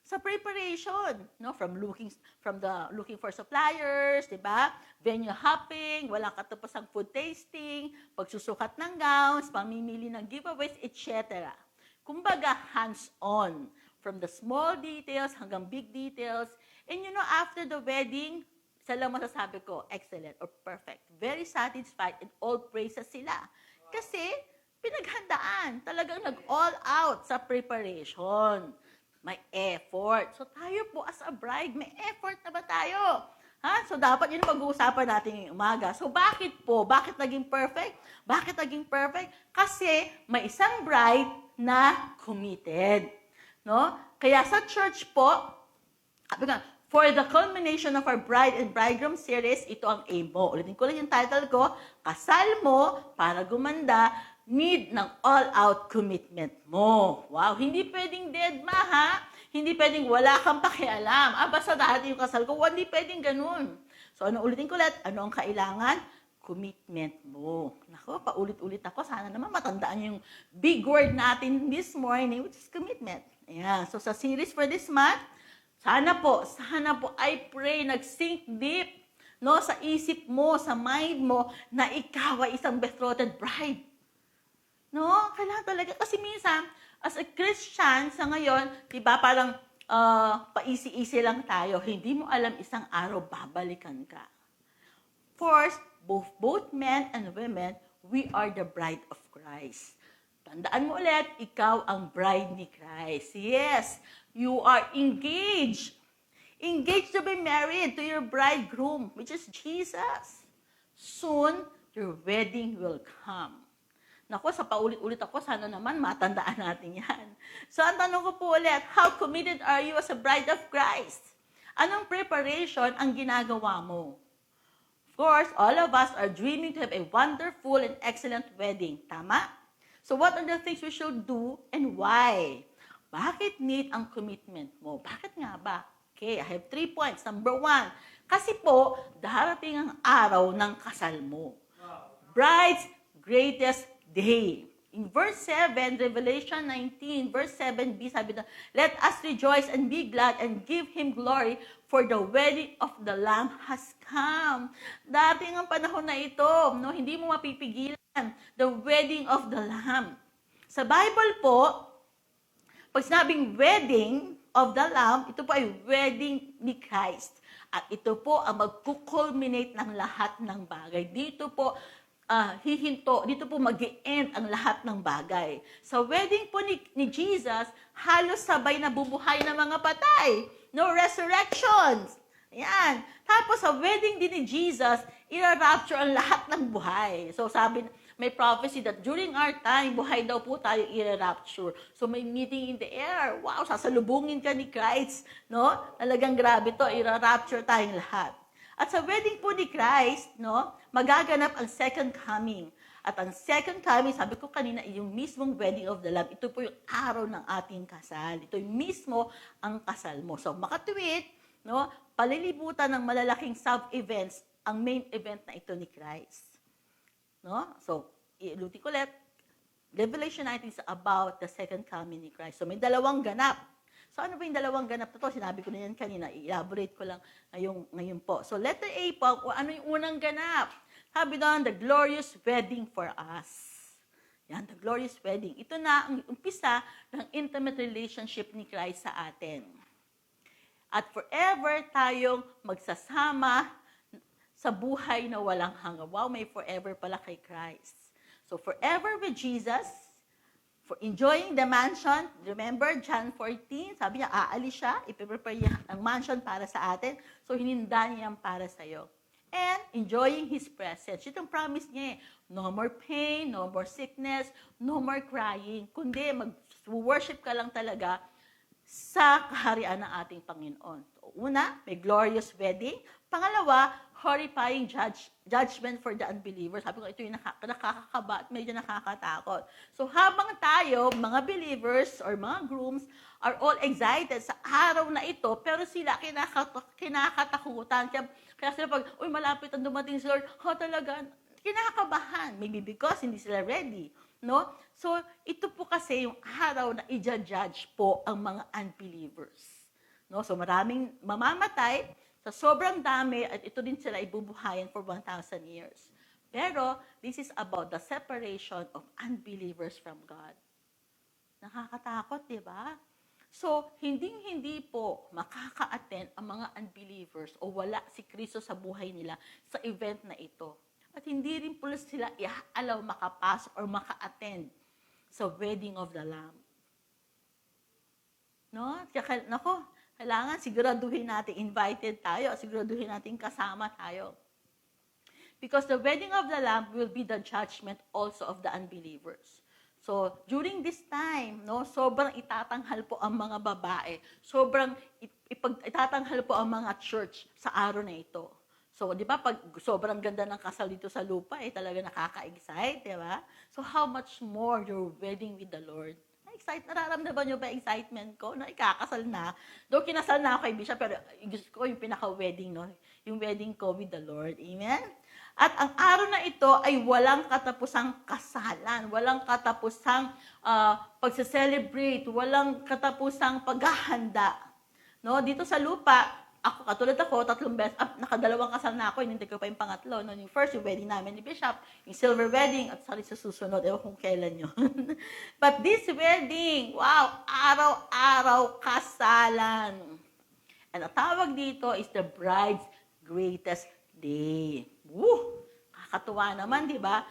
[SPEAKER 7] sa preparation, no? From the looking for suppliers, 'di ba? Venue hopping, walang katapusang food tasting, pagsusukat ng gowns, pamimili ng giveaways, etc. Kumbaga hands-on from the small details hanggang big details. And after the wedding, isa lang masasabi ko, excellent or perfect. Very satisfied and all praises sila. Kasi pinaghandaan, talagang nag-all out sa preparation. May effort. So tayo po as a bride, may effort na ba tayo? So dapat yun pag-uusapan natin ngayong umaga. So bakit po? Bakit naging perfect? Bakit naging perfect? Kasi may isang bride na committed. No? Kaya sa church po, for the culmination of our Bride and Bridegroom series, ito ang aim mo. Ulitin ko lang yung title ko, kasal mo para gumanda, need ng all-out commitment mo. Wow, hindi pwedeng deadma, ha? Hindi pwedeng wala kang pakialam. Basta dahil yung kasal ko, hindi pwedeng ganun. So, ulitin ko ulit, ano ang kailangan? Commitment mo. Nako, paulit-ulit ako. Sana naman matandaan yung big word natin this morning, which is commitment. Ayan. So, sa series for this month, sana po, I pray, nag-sink deep, no, sa isip mo, sa mind mo, na ikaw ay isang betrothed bride. No? Kailangan talaga. Kasi minsan, as a Christian, sa ngayon, di ba, parang paisi-isi lang tayo. Hindi mo alam isang araw, babalikan ka. First, both men and women, we are the bride of Christ. Tandaan mo ulit, ikaw ang bride ni Christ. Yes, you are engaged. Engaged to be married to your bridegroom, which is Jesus. Soon, your wedding will come. Naku, sa paulit-ulit ako, sana naman matandaan natin yan. So, ang tanong ko po ulit, how committed are you as a bride of Christ? Anong preparation ang ginagawa mo? Of course, all of us are dreaming to have a wonderful and excellent wedding. Tama? So, what are the things we should do and why? Bakit need ang commitment mo? Bakit nga ba? Okay, I have 3 points. Number 1, kasi po, darating ang araw ng kasal mo. Bride's greatest day. In verse 7, Revelation 19, verse 7b, sabi na, let us rejoice and be glad and give Him glory, for the wedding of the Lamb has come. Dating ang panahon na ito, no? Hindi mo mapipigilan. The wedding of the Lamb. Sa Bible po, pag sinabing wedding of the Lamb, ito po ay wedding ni Christ. At ito po ang mag-culminate ng lahat ng bagay. Dito po, dito po mag-i-end ang lahat ng bagay. Sa wedding po ni Jesus, halos sabay na bubuhay ng mga patay. No resurrections. Ayan. Tapos sa wedding din ni Jesus, ira-rapture ang lahat ng buhay. So sabi, may prophecy that during our time, buhay daw po tayo ira-rapture. So may meeting in the air. Wow, sasalubungin ka ni Christ. No? Talagang grabe to, ira-rapture tayong lahat. At sa wedding po ni Christ, no, magaganap ang second coming. At ang second coming, sabi ko kanina, yung mismong wedding of the Lamb, ito po yung araw ng ating kasal. Ito yung mismo ang kasal mo. So makatuwid, no, palilibutan ng malalaking sub-events ang main event na ito ni Christ. No? So, ilutin ko ulit, Revelation 19 is about the second coming ni Christ. So may dalawang ganap. So ano ba yung dalawang ganap na to? Sinabi ko na yan kanina. I-elaborate ko lang ngayon po. So letter A po, ano yung unang ganap? Sabi doon, the glorious wedding for us. Yan, the glorious wedding. Ito na ang umpisa ng intimate relationship ni Christ sa atin. At forever tayong magsasama sa buhay na walang hanggan. Wow, may forever pala kay Christ. So forever with Jesus, for enjoying the mansion, remember John 14, sabi niya, aalis siya, ipiprepare niya ang mansion para sa atin, so hininda niya yan para sa'yo. And enjoying His presence. Ito ang promise niya no more pain, no more sickness, no more crying, kundi mag-worship ka lang talaga sa kaharian ng ating Panginoon. So, una, may glorious wedding. Pangalawa, horrifying judgment for the unbelievers. Sabi ko, ito yung nakakakaba at medyo nakakatakot. So habang tayo, mga believers or mga grooms, are all excited sa araw na ito, pero sila kinakatakutan. Kaya sila pag, uy, malapit ang dumating si Lord, talaga, kinakabahan. Maybe because hindi sila ready. No? So, ito po kasi yung araw na i-judge po ang mga unbelievers. No? So maraming mamamatay sa sobrang dami at ito din sila ibubuhayin for 1,000 years. Pero this is about the separation of unbelievers from God. Nakakatakot, di ba? So, hindi po makaka-attend ang mga unbelievers o wala si Kristo sa buhay nila sa event na ito. At hindi rin po sila i-allow makapasok or maka-attend sa wedding of the Lamb. No? Kaya, kailangan siguraduhin natin invited tayo, siguraduhin natin kasama tayo. Because the wedding of the Lamb will be the judgment also of the unbelievers. So, during this time, no, sobrang itatanghal po ang mga babae. Sobrang itatanghal po ang mga church sa araw na ito. So, di ba, pag sobrang ganda ng kasal dito sa lupa, talaga nakaka-excite, di ba? So, how much more your wedding with the Lord? Nararamdaman nyo ba excitement ko? No, ikakasal na. Though kinasal na ako kay Bishop, pero gusto ko yung pinaka-wedding, no? Yung wedding ko with the Lord. Amen? At ang araw na ito ay walang katapusang kasalan, walang katapusang pagse-celebrate, walang katapusang paghahanda. No? Dito sa lupa, katulad ako, 3 beses, nakadalawang kasal na ako, hindi ko pa yung pangatlo. No? Yung first, yung wedding namin ni Bishop, yung silver wedding, at sorry sa susunod, ewan kung kailan yun. But this wedding, wow, araw-araw kasalan. And ang tawag dito is the bride's greatest day. Woo! Kakatuwa naman, di ba?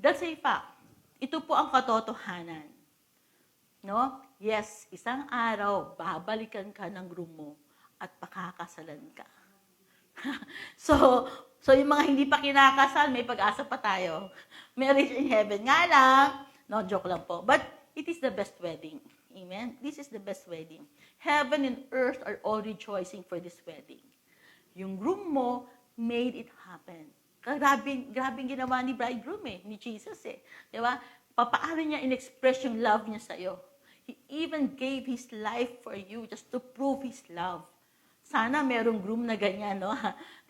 [SPEAKER 7] That's a fact. Ito po ang katotohanan. No? Yes, isang araw, babalikan ka ng groom mo at pakakasalan ka. So yung mga hindi pa kinakasal, may pag-asa pa tayo. Marriage in heaven nga lang. No, joke lang po. But it is the best wedding. Amen? This is the best wedding. Heaven and earth are all rejoicing for this wedding. Yung groom mo, made it happen. Grabing ginawa ni bridegroom ni Jesus Di ba? Paano niya in-express yung love niya sa'yo? He even gave His life for you just to prove His love. Sana merong groom na ganyan, no?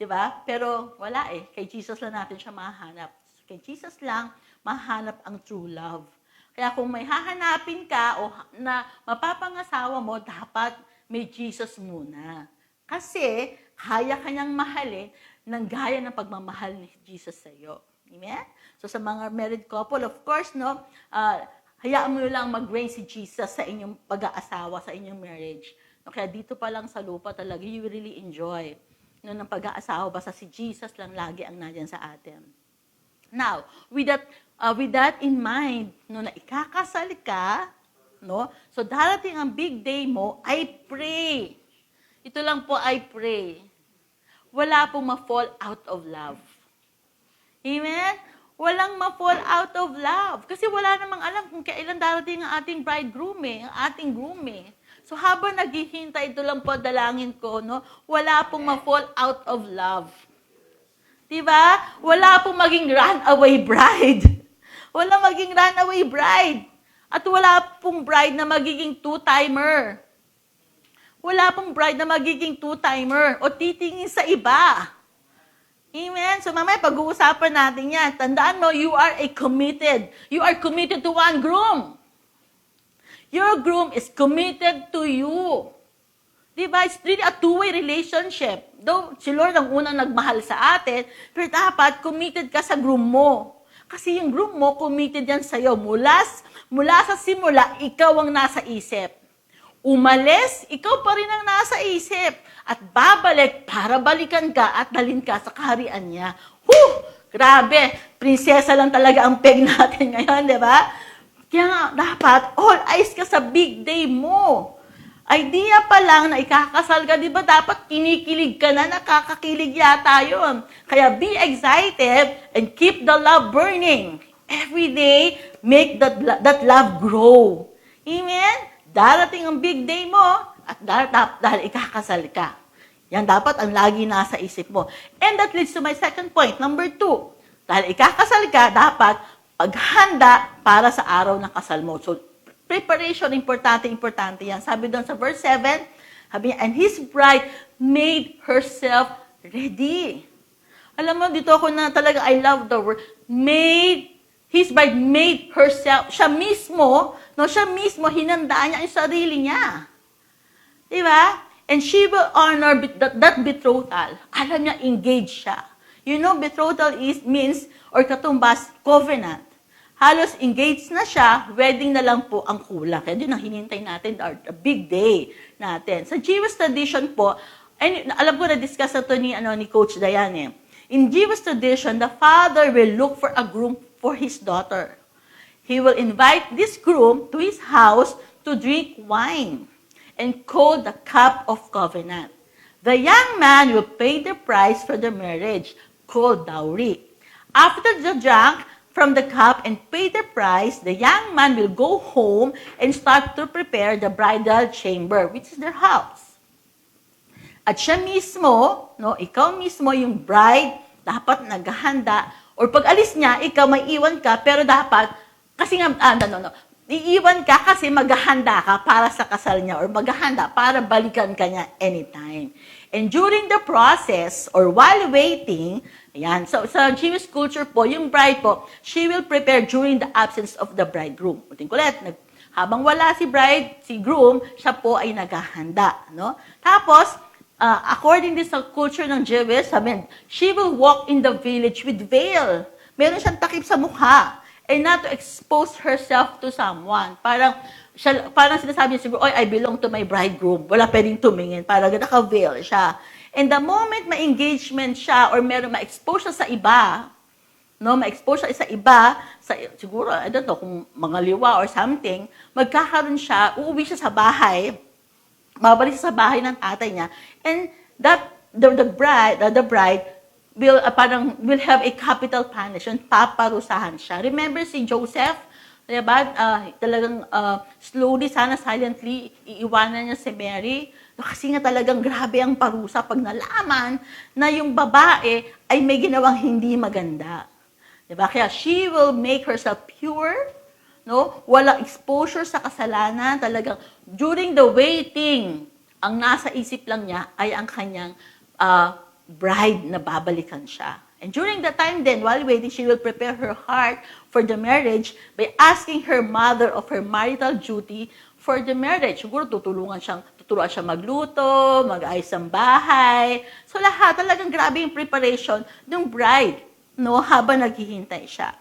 [SPEAKER 7] Di ba? Pero wala Kay Jesus lang natin siya mahanap. Kay Jesus lang mahanap ang true love. Kaya kung may hahanapin ka o na mapapangasawa mo, dapat may Jesus muna. Kasi kaya kanyang mahalin ng gaya ng pagmamahal ni Jesus sa iyo. Amen? So sa mga married couple, of course, no, hayaan mo lang mag-reign si Jesus sa inyong pag-aasawa, sa inyong marriage. No, kaya dito pa lang sa lupa talaga, you really enjoy ng pag-aasawa. Basta si Jesus lang lagi ang nandiyan sa atin. Now, with that in mind, no, na ikakasal ka, no, so darating ang big day mo, I pray. Ito lang po, I pray. Wala pong ma-fall out of love. Amen? Walang ma-fall out of love. Kasi wala namang alam kung kailan darating ang ating bridegroom ang ating groom So habang naghihintay, ito lang po dalangin ko, no? Wala pong ma-fall out of love. Diba? Wala pong maging runaway bride. Wala maging runaway bride. At wala pong bride na magiging two-timer. Wala pong bride na magiging two-timer o titingin sa iba. Amen? So mamaya pag-uusapan natin yan. Tandaan mo, you are committed. You are committed to one groom. Your groom is committed to you. Diba? It's really a two-way relationship. Though si Lord ang unang nagmahal sa atin, pero dapat committed ka sa groom mo. Kasi yung groom mo, committed yan sa'yo. Mula sa simula, ikaw ang nasa isip. Umalis, ikaw pa rin ang nasa isip. At babalik para balikan ka at dalhin ka sa kaharian niya. Grabe! Prinsesa lang talaga ang peg natin ngayon, di ba? Kaya nga, dapat all eyes ka sa big day mo. Idea pa lang na ikakasal ka, di ba? Dapat kinikilig ka na, nakakakilig yata yun. Kaya be excited and keep the love burning. Every day, make that love grow. Amen? Darating ang big day mo at dahil ikakasal ka. Yan dapat ang lagi nasa isip mo. And that leads to my second point, number 2. Dahil ikakasal ka, dapat paghanda para sa araw ng kasal mo. So, preparation, importante yan. Sabi doon sa verse 7, sabi niya, and his bride made herself ready. Alam mo, dito ako na talaga, I love the word, his bride made herself, siya mismo, hinandaan niya ang sarili niya. Diba? And she will honor that betrothal. Alam niya, engaged siya. You know, betrothal means, or katumbas, covenant. Halos engaged na siya, wedding na lang po ang kulang. Kaya yun ang hinintay natin, a big day natin. Sa Jewish tradition po, and alam ko na-discuss na ito ni Coach Diane. In Jewish tradition, the father will look for a groom for his daughter. He will invite this groom to his house to drink wine and call the cup of covenant. The young man will pay the price for the marriage, called dowry. After the drunk from the cup and pay the price, the young man will go home and start to prepare the bridal chamber, which is their house. At siya mismo, ikaw mismo yung bride, dapat naghahanda, or pag alis niya, ikaw may iwan ka, pero dapat, kasi nga, iiwan ka kasi maghahanda ka para sa kasal niya, or maghahanda para balikan ka niya anytime. And during the process, or while waiting, ayan, so sa Jewish culture po, yung bride po, she will prepare during the absence of the bridegroom. Ulit kulit, habang wala si bride, si groom, siya po ay naghahanda. No? Tapos, according to sa culture ng Jewish, she will walk in the village with veil. Meron siyang takip sa mukha. And not to expose herself to someone. Parang sinasabi niya siguro, I belong to my bridegroom. Wala pwedeng tumingin. Parang naka-veil siya. And the moment ma-engagement siya or meron ma-expose siya sa iba, ma-expose siya sa iba, siguro, I don't know, kung mga liwa or something, magkakaroon siya, uuwi siya sa bahay, babalik siya sa bahay ng tatay niya, and the bride will have a capital punishment, paparusahan siya. Remember si Joseph, diba? Talagang slowly, silently, iiwanan niya si Mary. Kasi nga talagang grabe ang parusa pag nalaman na yung babae ay may ginawang hindi maganda. Diba? Kaya she will make herself pure, walang exposure sa kasalanan. Talagang during the waiting, ang nasa isip lang niya ay ang kanyang bride na babalikan siya. And during the time then, while waiting, she will prepare her heart for the marriage by asking her mother of her marital duty for the marriage. Siguro tuturuan siya magluto, mag-ayos ng bahay. So lahat, talagang grabe yung preparation ng bride, habang naghihintay siya.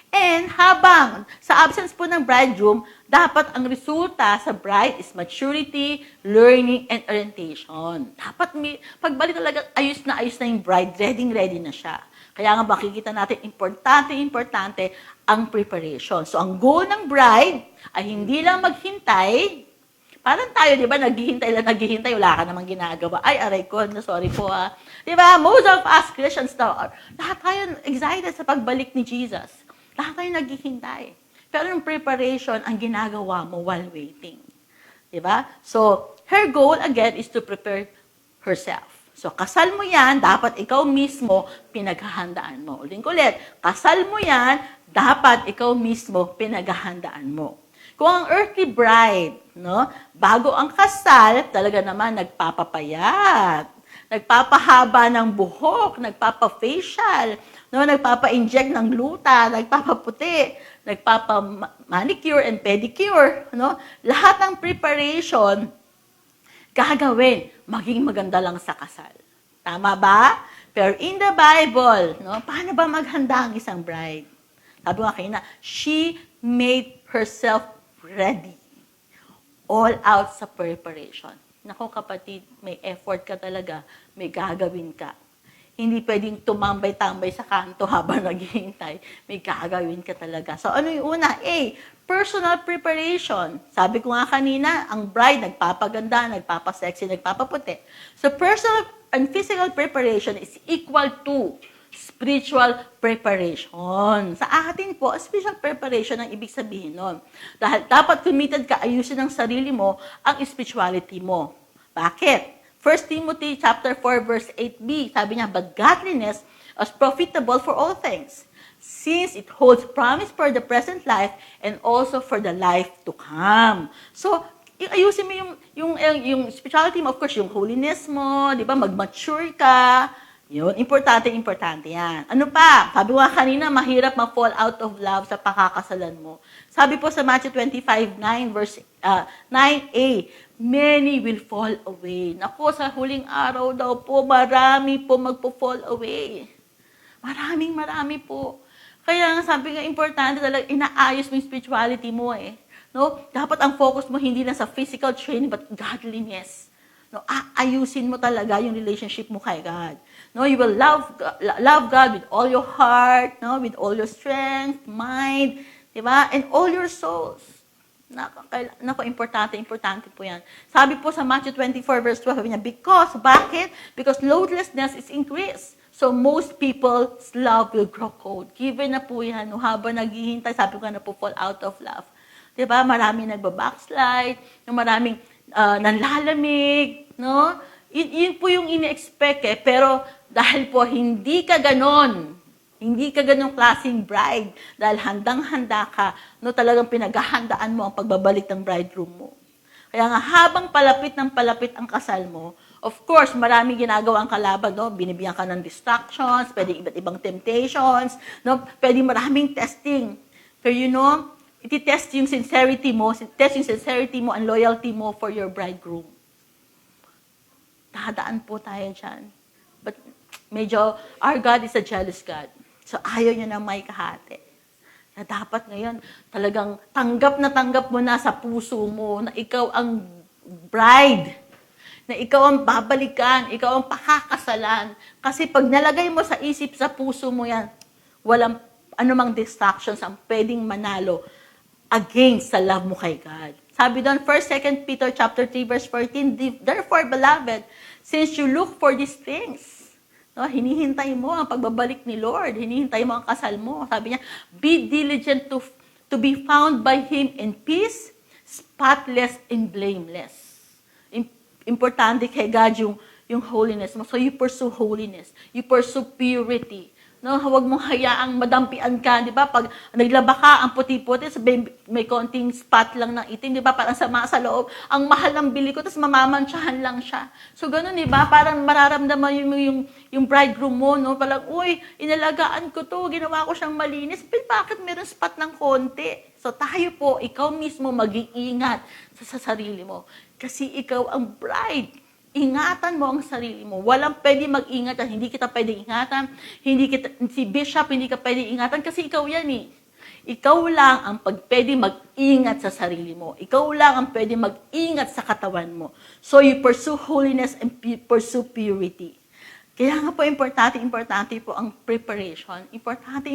[SPEAKER 7] And habang sa absence po ng bridegroom, dapat ang resulta sa bride is maturity, learning, and orientation. Dapat pagbalik talaga, ayos na yung bride, ready na siya. Kaya nga makikita natin, importante ang preparation. So ang goal ng bride ay hindi lang maghintay. Parang tayo, di ba, naghihintay, wala ka namang ginagawa. Ay, aray ko, sorry po Di ba, most of us Christians lahat tayo excited sa pagbalik ni Jesus. Lahat tayo naghihintay. Pero yung preparation, ang ginagawa mo while waiting. Diba? So, her goal, again, is to prepare herself. So, kasal mo yan, dapat ikaw mismo pinaghahandaan mo. Ulit, kasal mo yan, dapat ikaw mismo pinaghahandaan mo. Kung ang earthly bride, bago ang kasal, talaga naman nagpapapayat, nagpapahaba ng buhok, nagpapa-facial, nagpapa-inject ng gluta, nagpapaputi, nagpapa-manicure and pedicure. Lahat ng preparation, gagawin, maging maganda lang sa kasal. Tama ba? Pero in the Bible, paano ba maghanda ang isang bride? Sabi nga kayo na, she made herself ready. All out sa preparation. Naku kapatid, may effort ka talaga, may gagawin ka. Hindi pwedeng tumambay-tambay sa kanto habang naghihintay. May gagawin ka talaga. So ano yung una? Personal preparation. Sabi ko nga kanina, ang bride nagpapaganda, nagpapasexy, nagpapaputi. So personal and physical preparation is equal to spiritual preparation. Sa atin po, spiritual preparation ang ibig sabihin nun. Dahil dapat committed ka, ayusin ang sarili mo, ang spirituality mo. Bakit? 1 Timothy chapter 4 verse 8b, sabi niya, but godliness is profitable for all things, since it holds promise for the present life and also for the life to come. So, ayusin mo yung spirituality mo, of course, yung holiness mo, di ba, mag-mature ka, Yun, importante yan. Ano pa? Sabi ko nga kanina, mahirap ma-fall out of love sa pakakasalan mo. Sabi po sa Matthew 25:9, verse 9a, many will fall away. Naku, sa huling araw daw po, marami po magpo-fall away. Marami po. Kaya nga sabi nga, importante talaga, inaayos mo yung spirituality mo eh. No? Dapat ang focus mo hindi lang sa physical training, but godliness. No, aayusin mo talaga yung relationship mo kay God. No, you will love God with all your heart, no, with all your strength, mind, 'di ba? And all your souls. Nako, importante po 'yan. Sabi po sa Matthew 24 verse 12, sabi niya, bakit? Because lovelessness is increased. So most people's love will grow cold. Given na po 'yan, no, habang naghihintay, sabi ko na po fall out of love. 'Di ba? Maraming nagba-backslide, maraming nanlalamig, no? Yun po yung ini-expect eh. Pero dahil po hindi ka ganong klaseng bride, dahil handang-handa ka, no, talagang pinaghahandaan mo ang pagbabalik ng bridegroom mo. Kaya nga, habang palapit ang kasal mo, of course, marami ginagawa ang kalaban, no? Binibigyan ka ng distractions, pwede iba't ibang temptations, no? Pwede maraming testing. Pero you know, iti-test yung sincerity mo and loyalty mo for your bridegroom. Dadaan po tayo dyan. But medyo, our God is a jealous God. So ayaw niya na may kahati. Na dapat ngayon, talagang tanggap mo na sa puso mo na ikaw ang bride. Na ikaw ang babalikan, ikaw ang pakakasalan. Kasi pag nalagay mo sa isip, sa puso mo yan, walang anumang distractions ang pwedeng manalo against sa love mo kay God. Sabi doon, 1 Peter chapter 3 verse 14, therefore, beloved, since you look for these things, no, hinihintay mo ang pagbabalik ni Lord, hinihintay mo ang kasal mo. Sabi niya, be diligent to be found by Him in peace, spotless and blameless. Importante kay God yung holiness mo. So you pursue holiness, you pursue purity. No, huwag mong hayaang madampian ka, di ba? Pag naglaba ka, ang puti-puti, may konting spot lang ng itim, di ba? Parang sama sa loob. Ang mahal ng bili ko, tapos mamamantsahan lang siya. So, ganun, di ba? Parang mararamdaman yung bridegroom mo, no? Parang, uy, inalagaan ko to, ginawa ko siyang malinis. Pero bakit meron spot ng konti? So, tayo po, ikaw mismo mag-iingat sa sarili mo. Kasi ikaw ang bride. Ingatan mo ang sarili mo. Walang pwede mag-ingat. Hindi kita pwede ingatan. Si Bishop, hindi ka pwede ingatan kasi ikaw yan eh. Ikaw lang ang pwede mag-ingat sa sarili mo. Ikaw lang ang pwede mag-ingat sa katawan mo. So you pursue holiness and pursue purity. Kaya nga po, importante po ang preparation. Importante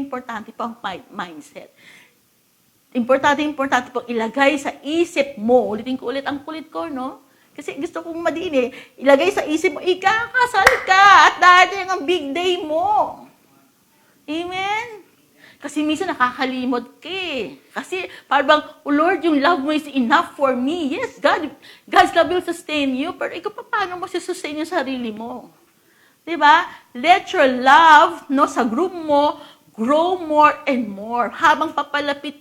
[SPEAKER 7] po ang mindset. Importante po ilagay sa isip mo. Ulitin ko ulit, ang kulit ko, no? Kasi gusto kong madini, ilagay sa isip mo, ikakasal ka at darating ang big day mo. Amen? Kasi minsan nakakalimot ka eh. Kasi parang, oh Lord, yung love mo is enough for me. Yes, God's love will sustain you. Pero ikaw pa, paano mo sustain yung sarili mo? Diba? Let your love, no, sa group mo, grow more and more. Habang papalapit,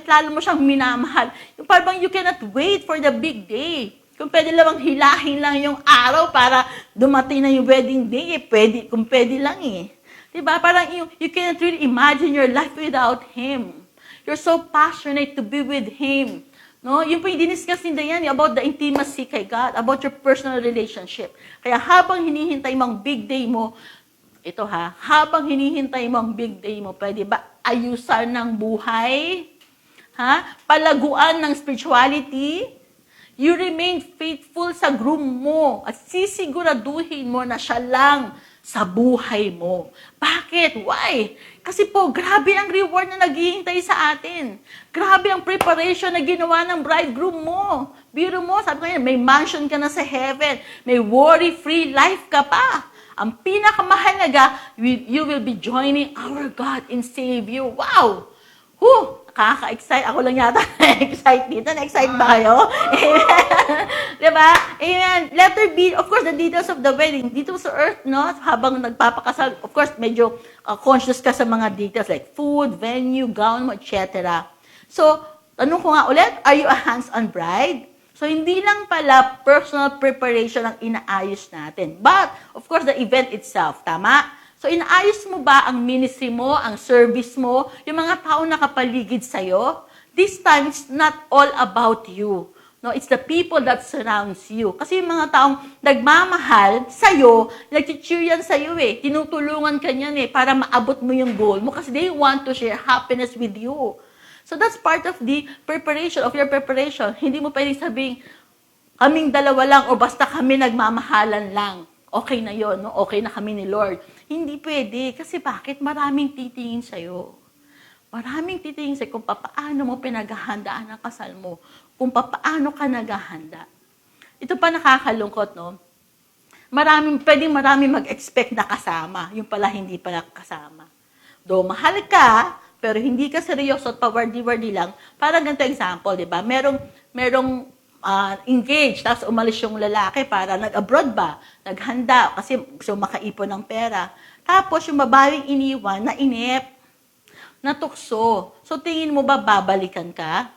[SPEAKER 7] lalo mo siyang minamahal. Yung parang you cannot wait for the big day. Kung pwede lang hilahin lang yung araw para dumating na yung wedding day, kung pwede lang eh. Diba? Parang you cannot really imagine your life without Him. You're so passionate to be with Him. No? Yung po yung diniscuss din yan about the intimacy kay God, about your personal relationship. Kaya habang hinihintay mong big day mo, ito habang hinihintay mo ang big day mo, pwede ba ayusan ng buhay? Palaguan ng spirituality? You remain faithful sa groom mo at sisiguraduhin mo na siya lang sa buhay mo. Bakit? Why? Kasi po, grabe ang reward na naghihintay sa atin. Grabe ang preparation na ginawa ng bridegroom mo. Biro mo, sabi ko yan, may mansion ka na sa heaven. May worry-free life ka pa. Ang pinakamahalaga, you will be joining our God and Savior. Wow! Nakaka-excite. Ako lang yata na-excite dito. Na-excite ba kayo? Diba? Amen. Letter B, of course, the details of the wedding. Dito sa earth, no? Habang nagpapakasal, of course, medyo conscious ka sa mga details like food, venue, gown mo, etc. So, tanong ko nga ulit, are you a hands-on bride? So, hindi lang pala personal preparation ang inaayos natin. But, of course, the event itself, tama? So, inaayos mo ba ang ministry mo, ang service mo, yung mga tao nakapaligid sa'yo? This time, it's not all about you. No, it's the people that surrounds you. Kasi yung mga taong nagmamahal sa'yo, nag-cheer yan sa'yo eh. Tinutulungan ka niyan eh, para maabot mo yung goal mo kasi they want to share happiness with you. So that's part of the preparation, of your preparation. Hindi mo pwedeng sabihin, kaming dalawa lang o basta kami nagmamahalan lang. Okay na yon, no? Okay na kami ni Lord. Hindi pwede. Kasi bakit? Maraming titingin sa'yo. Maraming titingin sa'yo kung paano mo pinaghahandaan ang kasal mo. Kung paano ka naghahanda. Ito pa nakakalungkot, no? Pwedeng maraming mag-expect na kasama. Yung pala, hindi pala kasama. Though mahal ka, pero hindi ka seryoso at pawardi-wardi lang. Parang ganito example, di ba? Merong engaged, tapos umalis yung lalaki para nag-abroad ba? Naghanda kasi gusto makaipon ng pera. Tapos yung babaeng iniwan, nainip, natukso. So tingin mo ba babalikan ka?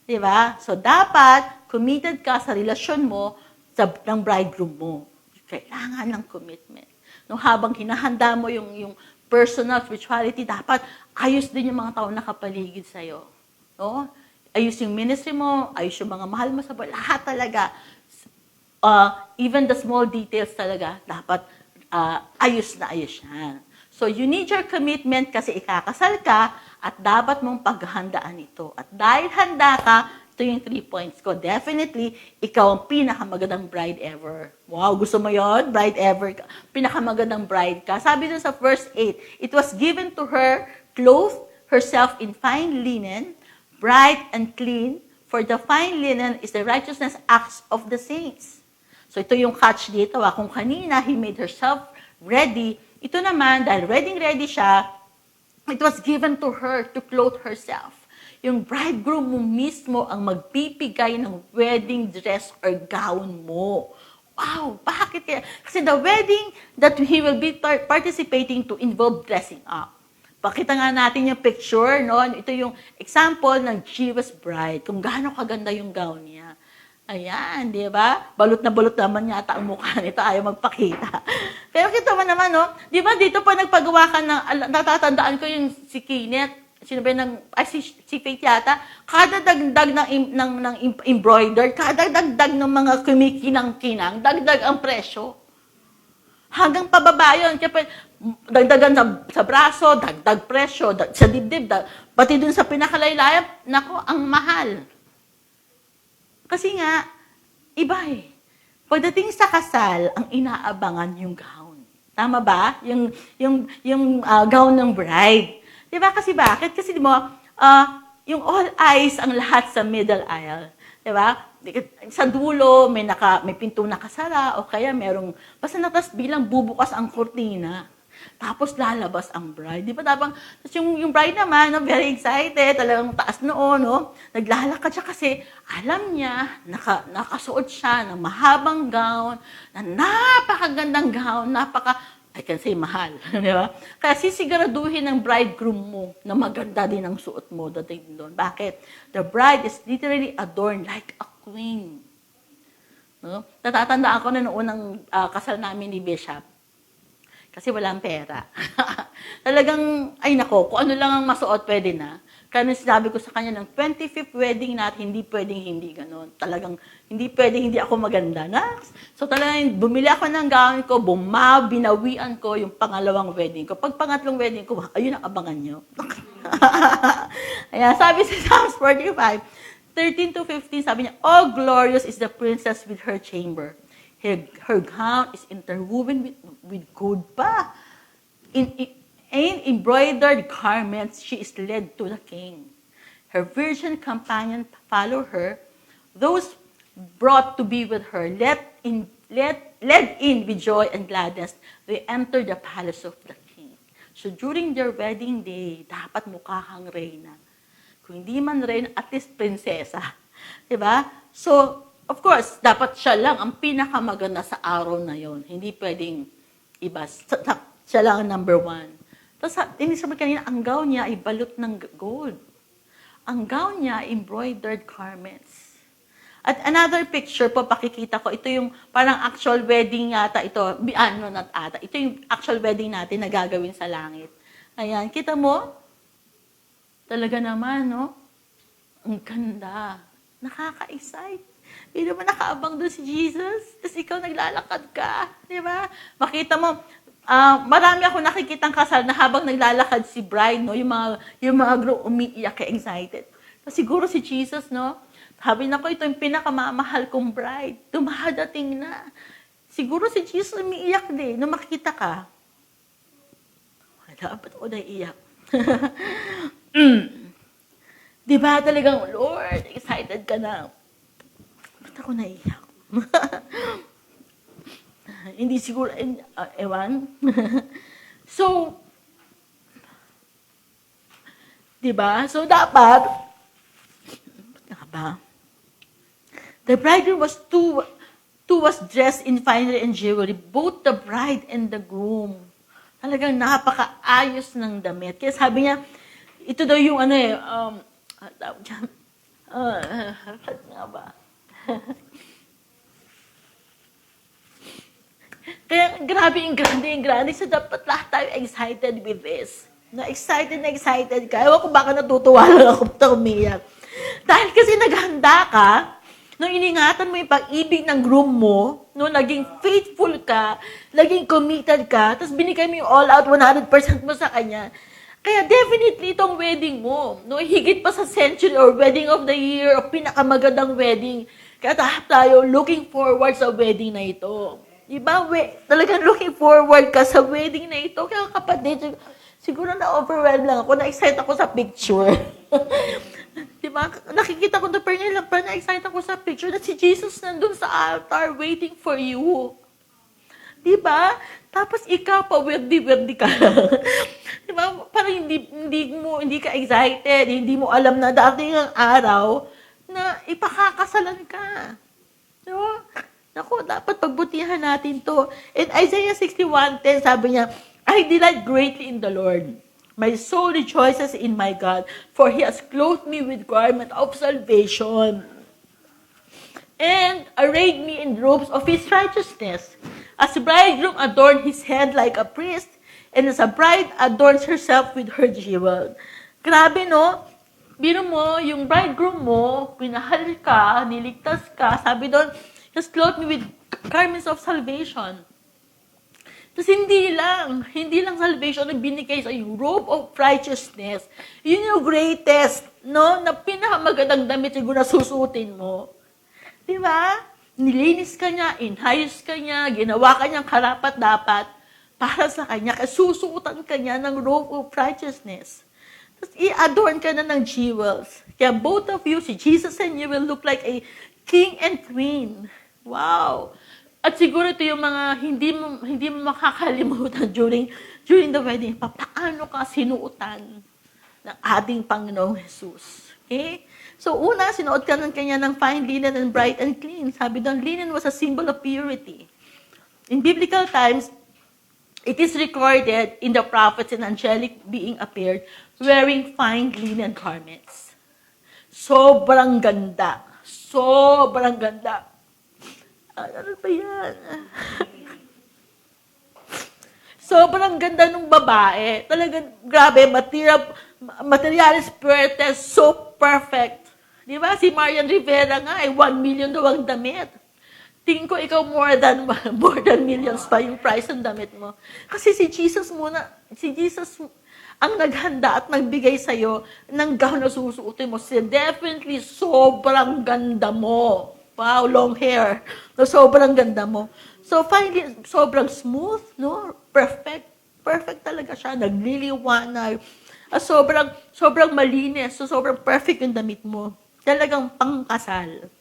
[SPEAKER 7] Di ba? So dapat committed ka sa relasyon mo ng bridegroom mo. Kailangan ng commitment. No, habang hinahanda mo yung personal spirituality, dapat ayos din yung mga tao nakapaligid sa'yo. No? Ayos yung ministry mo, ayos yung mga mahal mo sa buhay, lahat talaga. Even the small details talaga, dapat ayos na ayos yan. So, you need your commitment kasi ikakasal ka at dapat mong paghandaan ito. At dahil handa ka, ito yung 3 points ko. Definitely, ikaw ang pinakamagandang bride ever. Wow, gusto mo yon? Bride ever. Pinakamagandang bride ka. Sabi dun sa verse 8, it was given to her, clothed herself in fine linen, bright and clean, for the fine linen is the righteousness acts of the saints. So ito yung catch dito. Kung kanina, he made herself ready. Ito naman, dahil ready siya, it was given to her to clothe herself. Yung bridegroom mo mismo ang magbibigay ng wedding dress or gown mo. Wow, bakit kaya? Kasi the wedding that he will be participating to involve dressing up. Pakita nga natin yung picture, no? Ito yung example ng Jewish bride, kung gaano kaganda yung gown niya. Ayan, di ba? Balot na balot naman yata ang mukha nito, ayaw magpakita. Pero kita mo naman, no? Di ba dito pa nagpagawa ka ng, natatandaan ko yung si Kenneth, sino ba si Faith yata, kada dagdag ng embroidered, kada dagdag ng mga kumikinang-kinang, dagdag ang presyo. Hanggang pababa yun. Kaya dagdagan sa braso, dagdag presyo, sa dibdib, pati dun sa pinakalaylayan, nako, ang mahal. Kasi nga, iba eh. Pagdating sa kasal, ang inaabangan yung gown. Tama ba? Yung gown ng bride. Diba? Kasi bakit? Kasi yung all eyes ang lahat sa middle aisle. Diba? Sa dulo, may pinto nakasara o kaya basta natas bilang bubukas ang kurtina. Tapos lalabas ang bride. Di ba? Tapos yung bride naman, no, very excited, talagang taas noon, no? Naglalakad siya kasi alam niya, nakasuot siya ng mahabang gown, na napakagandang gown, I can say mahal. Di ba? Kaya sisiguraduhin ng bridegroom mo na maganda din ang suot mo dating doon. Bakit? The bride is literally adorned like a queen. No? Natatandaan ko na noong unang kasal namin ni Bishop. Kasi walang pera. Talagang, ay nako, kung ano lang ang masuot, pwede na. Kaya sinabi ko sa kanya ng 25th wedding natin, hindi pwedeng hindi ganun. Talagang, hindi pwedeng hindi ako maganda na. So talagang, bumili ako ng gown ko, binawian ko yung pangalawang wedding ko. Pag pangatlong wedding ko, ayun ang abangan nyo. Ayan, sabi sa Psalms 45, 13-15, sabi niya, "Oh, glorious is the princess with her chamber. Her gown is interwoven with gold pa. In embroidered garments, she is led to the king. Her virgin companions follow her. Those brought to be with her, led in with joy and gladness, they enter the palace of the king." So during their wedding day, dapat mukha kang reyna. Kung hindi man reyna, at least prinsesa. Diba? So, of course, dapat siya lang ang pinakamaganda sa araw na yon. Hindi pwedeng iba. Siya lang ang number one. Tapos, sabi kanina, ang gown niya ay balot ng gold. Ang gown niya, embroidered garments. At another picture po, pakikita ko, ito yung parang actual wedding yata ito. Not ata. Ito yung actual wedding natin na gagawin sa langit. Ayan, kita mo? Talaga naman, no? Ang ganda. Nakaka-excite. Hindi naman nakaabang doon si Jesus. Tapos ikaw naglalakad ka. Di ba? Makita mo, marami ako nakikitang kasal na habang naglalakad si bride, no? Yung mga groom umiiyak, excited. So, siguro si Jesus, no? Sabi na ko, ito yung pinakamamahal kong bride. Dumadating na. Siguro si Jesus umiiyak din nung makita ka. Wala, ba't ako naiiyak? Diba talagang, Lord, excited ka na. Ba't ako naiiyak? Hindi siguro, ewan. So, diba? So, dapat, ba? The bridegroom was dressed in finery and jewelry, both the bride and the groom. Talagang napakaayos ng damit. Kaya sabi niya, ito daw yung nga ba? Kaya grabe yung grande. So dapat lahat tayo excited with this. Na excited ka. Ewan ko baka natutuwa lang ako at umiyak. Dahil kasi naghanda ka, nung iningatan mo yung pag-ibig ng groom mo, nung naging faithful ka, naging committed ka, tapos binigay mo yung all out 100% mo sa kanya. Kaya definitely itong wedding mo, no, higit pa sa century or wedding of the year o pinakamagandang wedding. Kaya tayo looking forward sa wedding na ito. Diba? Talagang looking forward ka sa wedding na ito. Kaya kapatid, siguro na-overwhelmed lang ako, na-excite ako sa picture. Diba? Nakikita ko na na-excite ako sa picture na si Jesus nandun sa altar waiting for you. Diba? Tapos ikaw pa, werdi ka. Diba? Parang hindi ka excited, hindi mo alam na dating ang araw na ipakakasalan ka. Diba? Naku, dapat pagbutihan natin to. In Isaiah 61:10, sabi niya, I delight greatly in the Lord. My soul rejoices in my God, for He has clothed me with garment of salvation and arrayed me in robes of His righteousness. As a bridegroom adorned his head like a priest, and as a bride adorns herself with her jewel. Grabe, no? Biro mo, yung bridegroom mo, pinahal ka, niligtas ka, sabi doon, He has clothed me with garments of salvation. Tapos hindi lang salvation na binigay sa yung robe of righteousness. Yun yung greatest, no? Na pinakamagandang damit siguro na susutin mo. Di ba? Nilinis ka niya, inayos ka niya, ginawa ka niyang karapat-dapat para sa kanya. Kaya susuotan ka niya ng robe of righteousness. Tapos i-adorn ka na ng jewels. Kaya both of you, si Jesus and you, will look like a king and queen. Wow! At siguro ito yung mga hindi mo makakalimutan during the wedding. Paano ka sinuotan ng ating Panginoong Jesus? Okay? So una, sinuot ka ng kanya ng fine linen and bright and clean. Sabi doon, linen was a symbol of purity. In biblical times, it is recorded in the prophets and angelic being appeared wearing fine linen garments. Sobrang ganda. Sobrang ganda. Ano ba yan? Sobrang ganda ng babae. Talagang grabe, materialis puertes, so perfect. Di ba? Si Marian Rivera nga, 1 million daw ang damit. Tingin ko ikaw more than millions pa yung price ng damit mo. Kasi si Jesus ang naghanda at nagbigay sa'yo ng gown na susuotin mo. Definitely, sobrang ganda mo. Wow, long hair. So, sobrang ganda mo. So, finally, sobrang smooth, no? Perfect. Perfect talaga siya. Nagliliwanag. Sobrang malinis. So, sobrang perfect yung damit mo. Talagang pangkasal.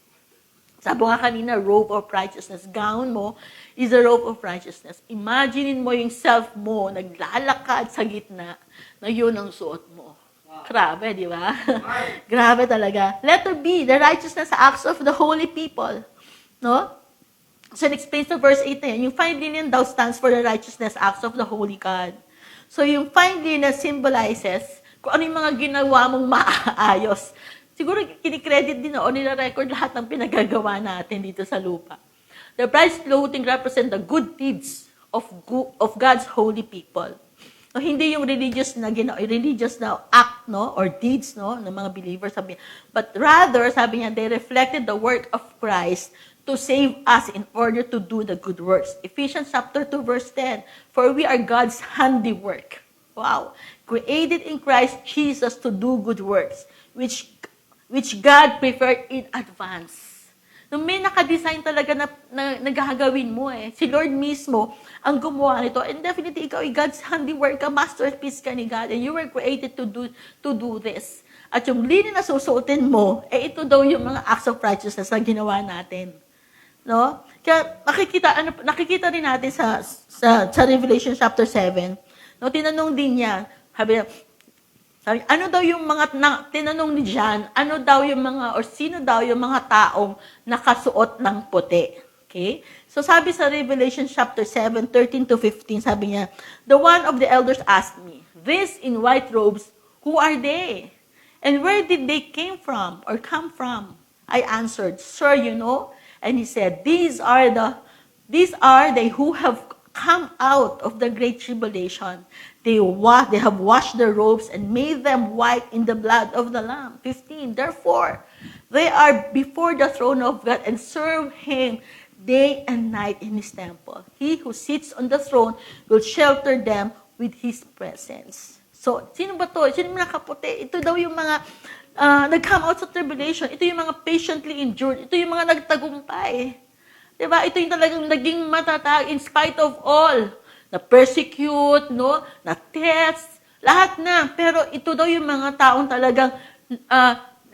[SPEAKER 7] Sabi nga kanina, robe of righteousness. Gown mo is a robe of righteousness. Imaginein mo yung self mo, naglalakad sa gitna, na yun ang suot mo. Grabe, di ba? Grabe talaga. Letter B, the righteousness acts of the holy people. No? So, it explains the verse 8 na yan. Yung fine linen daw stands for the righteousness acts of the holy God. So, yung fine linen symbolizes kung ano yung mga ginawa mong maayos. siguro kinikredit din o nila-record lahat ng pinagagawa natin dito sa lupa. The bride's clothing represent the good deeds of God's holy people. No, hindi yung religious na act, no, or deeds, no, ng mga believers, sabi niya. But rather, sabi niya, they reflected the work of Christ to save us in order to do the good works. Ephesians chapter 2 verse 10, for we are God's handiwork. Wow. Created in Christ Jesus to do good works, which God prepared in advance. No, may nakadesign talaga na gagawin mo eh. Si Lord mismo ang gumawa nito. And definitely, ikaw ay God's handiwork ka, masterpiece ka ni God. And you were created to do this. At yung linen na susuotin mo, ito daw yung mga acts of righteousness na ginawa natin. No? Kaya nakikita rin natin sa Revelation chapter 7. No, tinanong din niya, sabi, ano daw yung mga, tinanong ni John, ano daw yung mga, or sino daw yung mga taong nakasuot ng puti? Okay? So sabi sa Revelation chapter 7, 13 to 15, sabi niya, the one of the elders asked me, these in white robes, who are they? And where did they come from? I answered, sir, you know? And he said, these are they who have come out of the great tribulation. They have washed their robes and made them white in the blood of the Lamb. 15. Therefore, they are before the throne of God and serve Him day and night in His temple. He who sits on the throne will shelter them with His presence. So, sino ba to? Sino mga nakaputi? Ito daw yung mga nag-come out sa tribulation. Ito yung mga patiently endured. Ito yung mga nagtagumpay. Diba? Ito yung talagang naging matatag in spite of all. Na-persecute, no? Na-test, lahat na. Pero ito daw yung mga taong talagang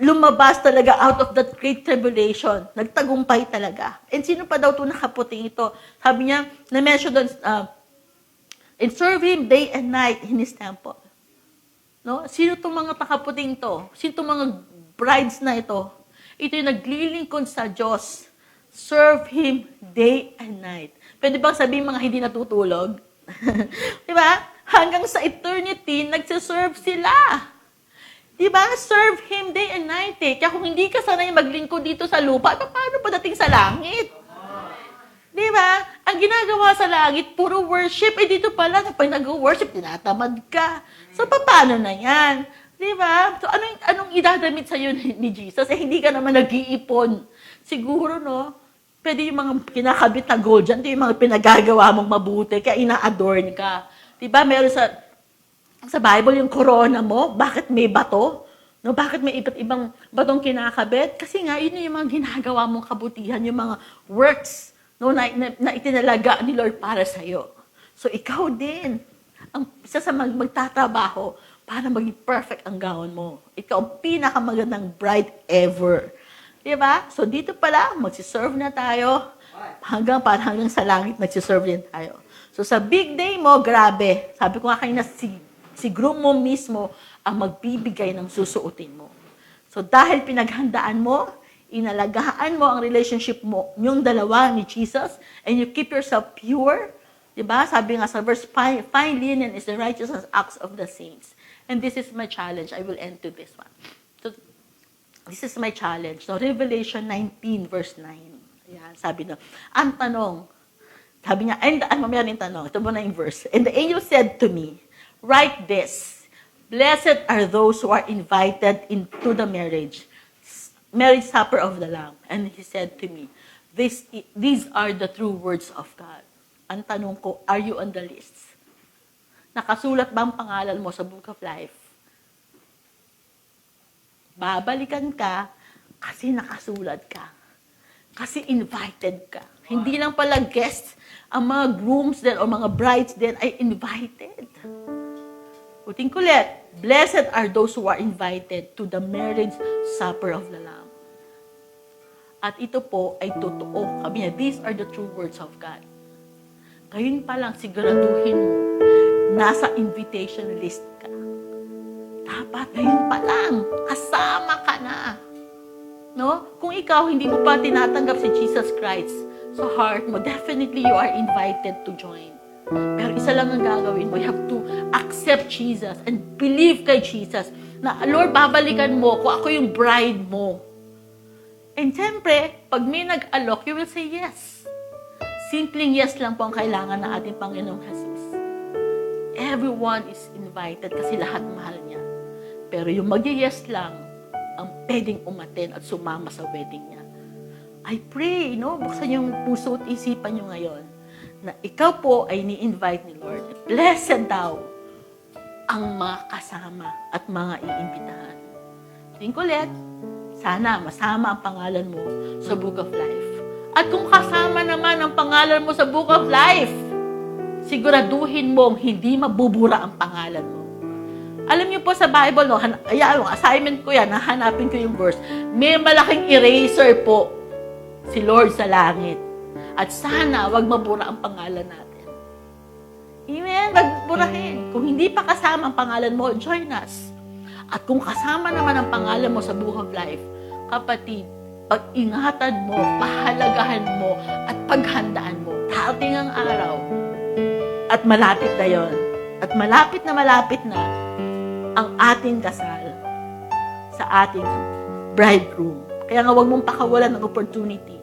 [SPEAKER 7] lumabas talaga out of that great tribulation. Nagtagumpay talaga. And sino pa daw ito nakaputing ito? Sabi niya, na-mention doon, and serve Him day and night in His temple. No? Sino itong mga nakaputing to? Sino itong mga brides na ito? Ito yung naglilingkod sa Diyos. Serve Him day and night. Pwede bang sabihin mga hindi natutulog? Diba? Hanggang sa eternity, nagsiserve sila. Diba? Serve Him day and night eh. Kaya kung hindi ka sanay maglingkod dito sa lupa, paano padating sa langit? Diba? Ang ginagawa sa langit, puro worship. Eh dito pala, pag nag-worship, tinatamad ka. So, paano na yan? Diba? So, anong idadamit sa'yo ni Jesus? Eh, hindi ka naman nag-iipon. Siguro, no? Pwede yung mga kinakabit na gold dyan, ito yung mga pinagagawa mong mabuti, kaya ina-adorn ka. Diba? Meron sa Bible yung corona mo, bakit may bato? No, bakit may iba't ibang batong kinakabit? Kasi nga, yun yung mga ginagawa mong kabutihan, yung mga works, no, na itinalaga ni Lord para sa'yo. So, ikaw din, ang isa sa magtatrabaho para maging perfect ang gawin mo. Ikaw ang pinakamagandang bride ever. Diba? So, dito pala, magsiserve na tayo. Hanggang sa langit, magsiserve din tayo. So, sa big day mo, grabe. Sabi ko nga kanina, si groom mo mismo ang magbibigay ng susuotin mo. So, dahil pinaghandaan mo, inalagaan mo ang relationship mo, yung dalawa ni Jesus, and you keep yourself pure, diba? Sabi nga sa verse, fine linen is the righteous acts of the saints. And this is my challenge. I will end to this one. So, this is my challenge. So, Revelation 19, verse 9. Ayan, sabi na, ang tanong, sabi niya, mamaya rin tanong, ito mo na yung verse. And the angel said to me, write this, blessed are those who are invited into the marriage supper of the Lamb. And he said to me, these are the true words of God. Ang tanong ko, are you on the list? Nakasulat ba ang pangalan mo sa Book of Life? Babalikan ka kasi nakasulat ka. Kasi invited ka. Hindi lang pala guests, ang mga grooms din o mga brides din ay invited. Uting kulit, blessed are those who are invited to the marriage supper of the Lamb. At ito po ay totoo. Sabi niya, these are the true words of God. Ngayon pa lang, siguraduhin mo, nasa invitation list ka. Dapat ngayon pa lang, kasama ka na. No? Kung ikaw hindi mo pa tinatanggap si Jesus Christ sa heart mo, definitely you are invited to join. Pero isa lang ang gagawin mo. You have to accept Jesus and believe kay Jesus na, Lord, babalikan mo kung ako yung bride mo. And siyempre, pag may nag-alok, you will say yes. Simpleng yes lang po ang kailangan ng ating Panginoong Jesus. Everyone is invited kasi lahat mahal niya. Pero yung mag-yes lang, ang pwedeng umaten at sumama sa wedding niya. I pray, buksan yung puso at isipan nyo ngayon na ikaw po ay ni-invite ni Lord. Blessed daw ang mga kasama at mga iimbitahan. Think ulit, sana masama ang pangalan mo sa Book of Life. At kung kasama naman ang pangalan mo sa Book of Life, siguraduhin mong hindi mabubura ang pangalan mo. Alam niyo po sa Bible, assignment ko yan, nahanapin ko yung verse. May malaking eraser po si Lord sa langit. At sana wag mabura ang pangalan natin. Amen? Wag burahin. Kung hindi pa kasama ang pangalan mo, join us. At kung kasama naman ang pangalan mo sa Book of Life, kapatid, pag-ingatan mo, pahalagahan mo, at paghandaan mo. Darating ang araw. At malapit na yon. At malapit na ang ating kasal sa ating bridegroom. Kaya nga huwag mong pakawalan ng opportunity.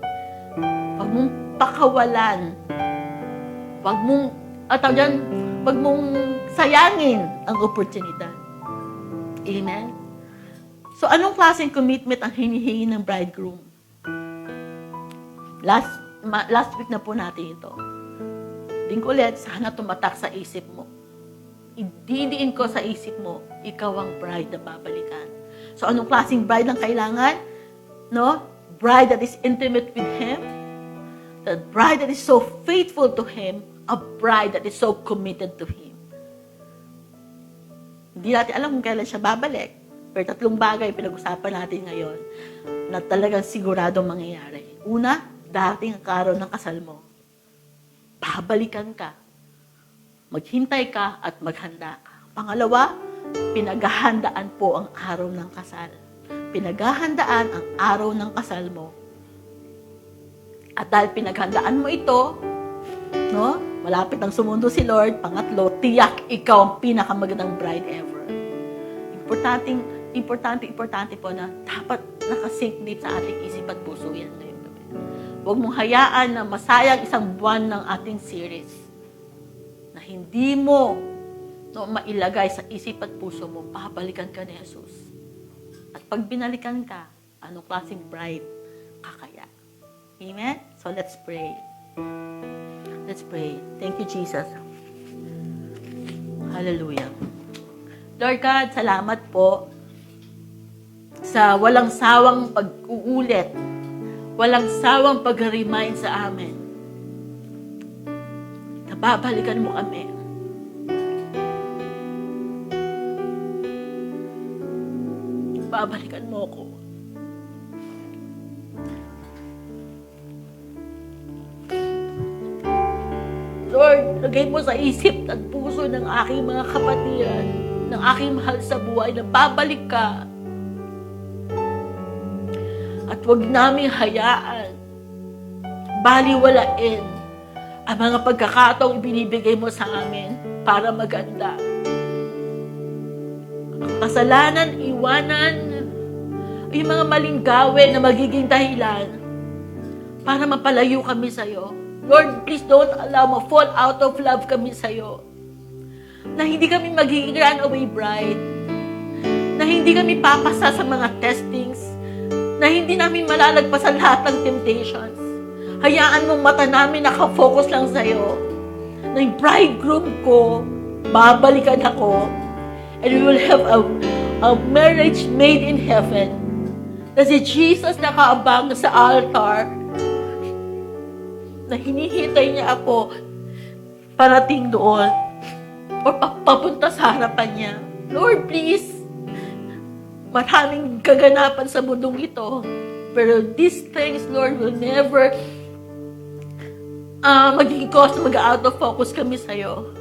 [SPEAKER 7] Huwag mong pakawalan. Huwag mong sayangin ang oportunidad. Amen? So, anong klaseng commitment ang hinihingi ng bridegroom? Last week na po natin ito. Linggo ulit, sana tumatak sa isip mo. Ididiin ko sa isip mo, ikaw ang bride na babalikan. So, anong klaseng bride ang kailangan? Bride that is intimate with Him. The bride that is so faithful to Him. A bride that is so committed to Him. Hindi natin alam kung kailan siya babalik. Pero 3 bagay pinag-usapan natin ngayon na talagang siguradong mangyayari. Una, darating ang araw ng kasal mo. Babalikan ka. Maghintay ka at maghanda ka. Pangalawa, pinaghahandaan po ang araw ng kasal. Pinaghahandaan ang araw ng kasal mo. At dahil pinaghandaan mo ito, malapit ang sumundo si Lord. Pangatlo, tiyak ikaw ang pinakamagandang bride ever. Importante po na dapat nakasink deep sa ating isip at puso yan ngayong gabi. Huwag mong hayaan na masayang 1 buwan ng ating series na hindi mo mailagay sa isip at puso mo, babalikan ka ni Jesus. At pag binalikan ka, anong klaseng bride kakaya? Amen? So let's pray. Let's pray. Thank you, Jesus. Hallelujah. Lord God, salamat po sa walang sawang pag-uulit, walang sawang pag-remind sa amin. Babalikan mo kami. Babalikan mo ako. Lord, lagay mo sa isip at puso ng aking mga kapatiran, ng aking mahal sa buhay, na babalik ka. At huwag namin hayaan, baliwalain ang mga pagkakataong ibinibigay mo sa amin para maganda. Ang kasalanan, iwanan, yung mga maling gawin na magiging dahilan para mapalayo kami sa'yo. Lord, please don't allow ma-fall out of love kami sa'yo. Na hindi kami magiging runaway bride. Na hindi kami papasa sa mga testings. Na hindi namin malalagpasan lahat ng temptations. Hayaan mong mata namin nakafocus lang sa'yo. Na yung bridegroom ko, babalikan ako. And we will have a marriage made in heaven. Na si Jesus nakaabang sa altar. Na hinihintay niya ako parating doon. O papunta sa harapan niya. Lord, please. Maraming kaganapan sa mundong ito. Pero these things, Lord, will never magiging cause na mag-out of focus kami sa'yo.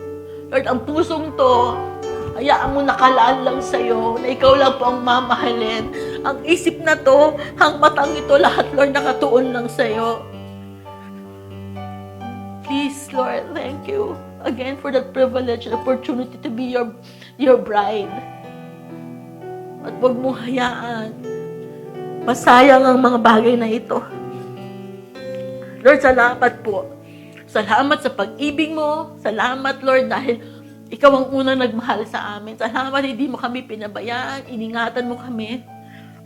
[SPEAKER 7] Lord, ang pusong to, hayaan mo nakalaan lang sa'yo, na ikaw lang po ang mamahalin. Ang isip na to, ang matang ito, lahat, Lord, nakatuon lang sa'yo. Please, Lord, thank you. again for that privilege and opportunity to be your bride. At huwag mo hayaan masayang ang mga bagay na ito. Lord, salamat po. Salamat sa pag-ibig mo. Salamat, Lord, dahil ikaw ang unang nagmahal sa amin. Salamat, hindi mo kami pinabayaan. Iningatan mo kami.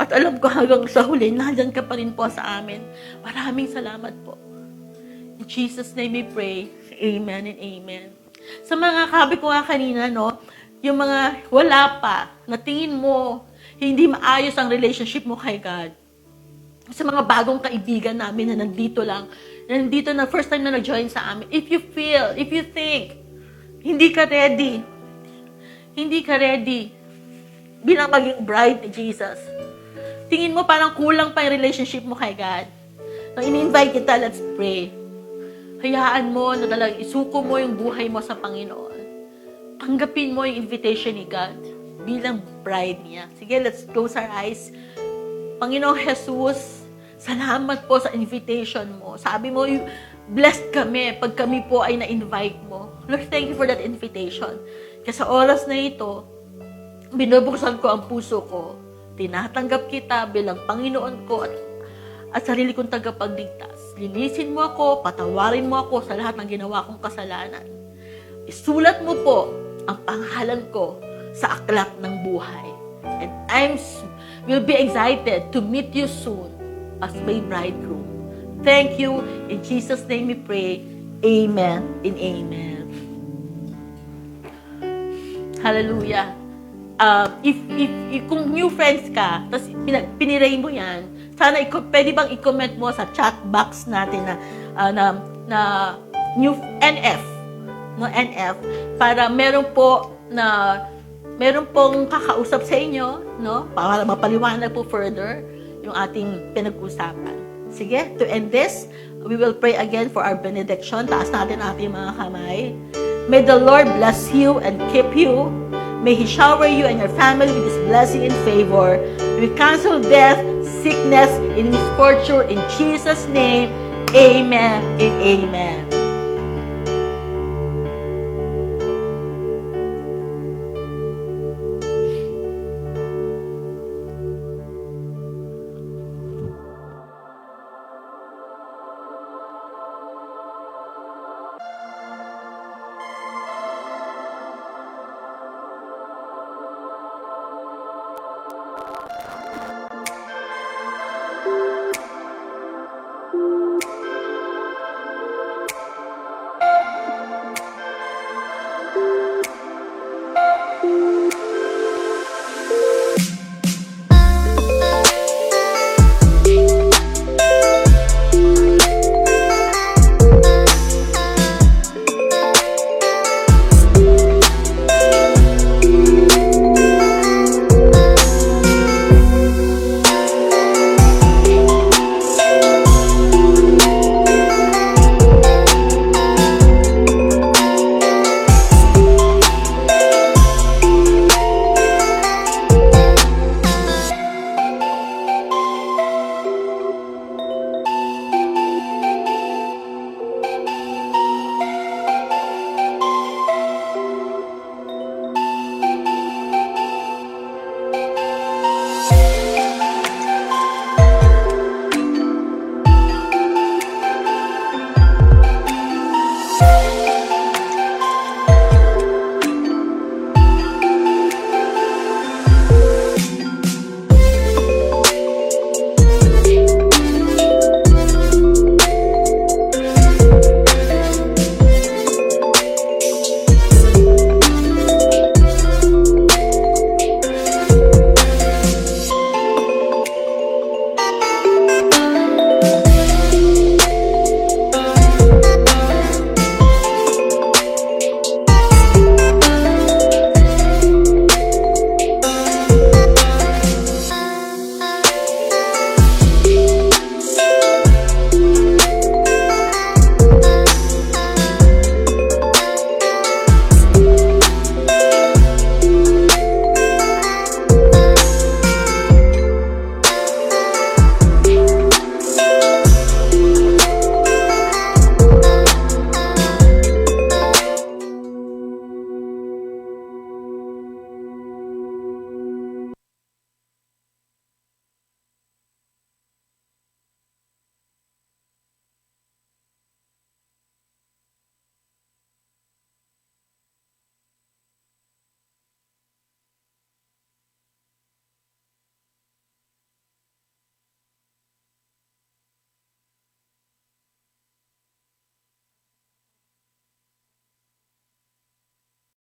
[SPEAKER 7] At alam ko hanggang sa huli, nandyan ka pa rin po sa amin. Maraming salamat po. In Jesus' name we pray. Amen and amen. Sa mga kabi ko nga kanina, no, yung mga wala pa, na tingin mo, hindi maayos ang relationship mo kay God. Sa mga bagong kaibigan namin na nandito lang, na nandito na first time na nag-join sa amin, if you think, hindi ka ready bilang maging bride ni Jesus. Tingin mo parang kulang pa yung relationship mo kay God. Nang in-invite kita, let's pray. Hayaan mo na talagang isuko mo yung buhay mo sa Panginoon. Tanggapin mo yung invitation ni God bilang bride niya. Sige, let's close our eyes. Panginoong Jesus, salamat po sa invitation mo. Sabi mo, blessed kami pag kami po ay na-invite mo. Lord, thank you for that invitation. Kasi sa oras na ito, binubuksan ko ang puso ko. Tinatanggap kita bilang Panginoon ko at sarili kong tagapagligtas. Linisin mo ako, patawarin mo ako sa lahat ng ginawa kong kasalanan. Isulat mo po ang pangalan ko sa aklat ng buhay. And will be excited to meet you soon as my bridegroom. Thank you. In Jesus' name we pray. Amen and amen. Hallelujah. If kung new friends ka, tapos piniray mo yan, sana pwede bang i-comment mo sa chat box natin na new NF, no NF, para meron pong kakausap sa inyo, no? Para mapaliwanag po further yung ating pinag-usapan. Sige, to end this, we will pray again for our benediction. Taas natin ating mga kamay. May the Lord bless you and keep you. May He shower you and your family with His blessing and favor. We cancel death, sickness, and misfortune in Jesus' name. Amen and amen.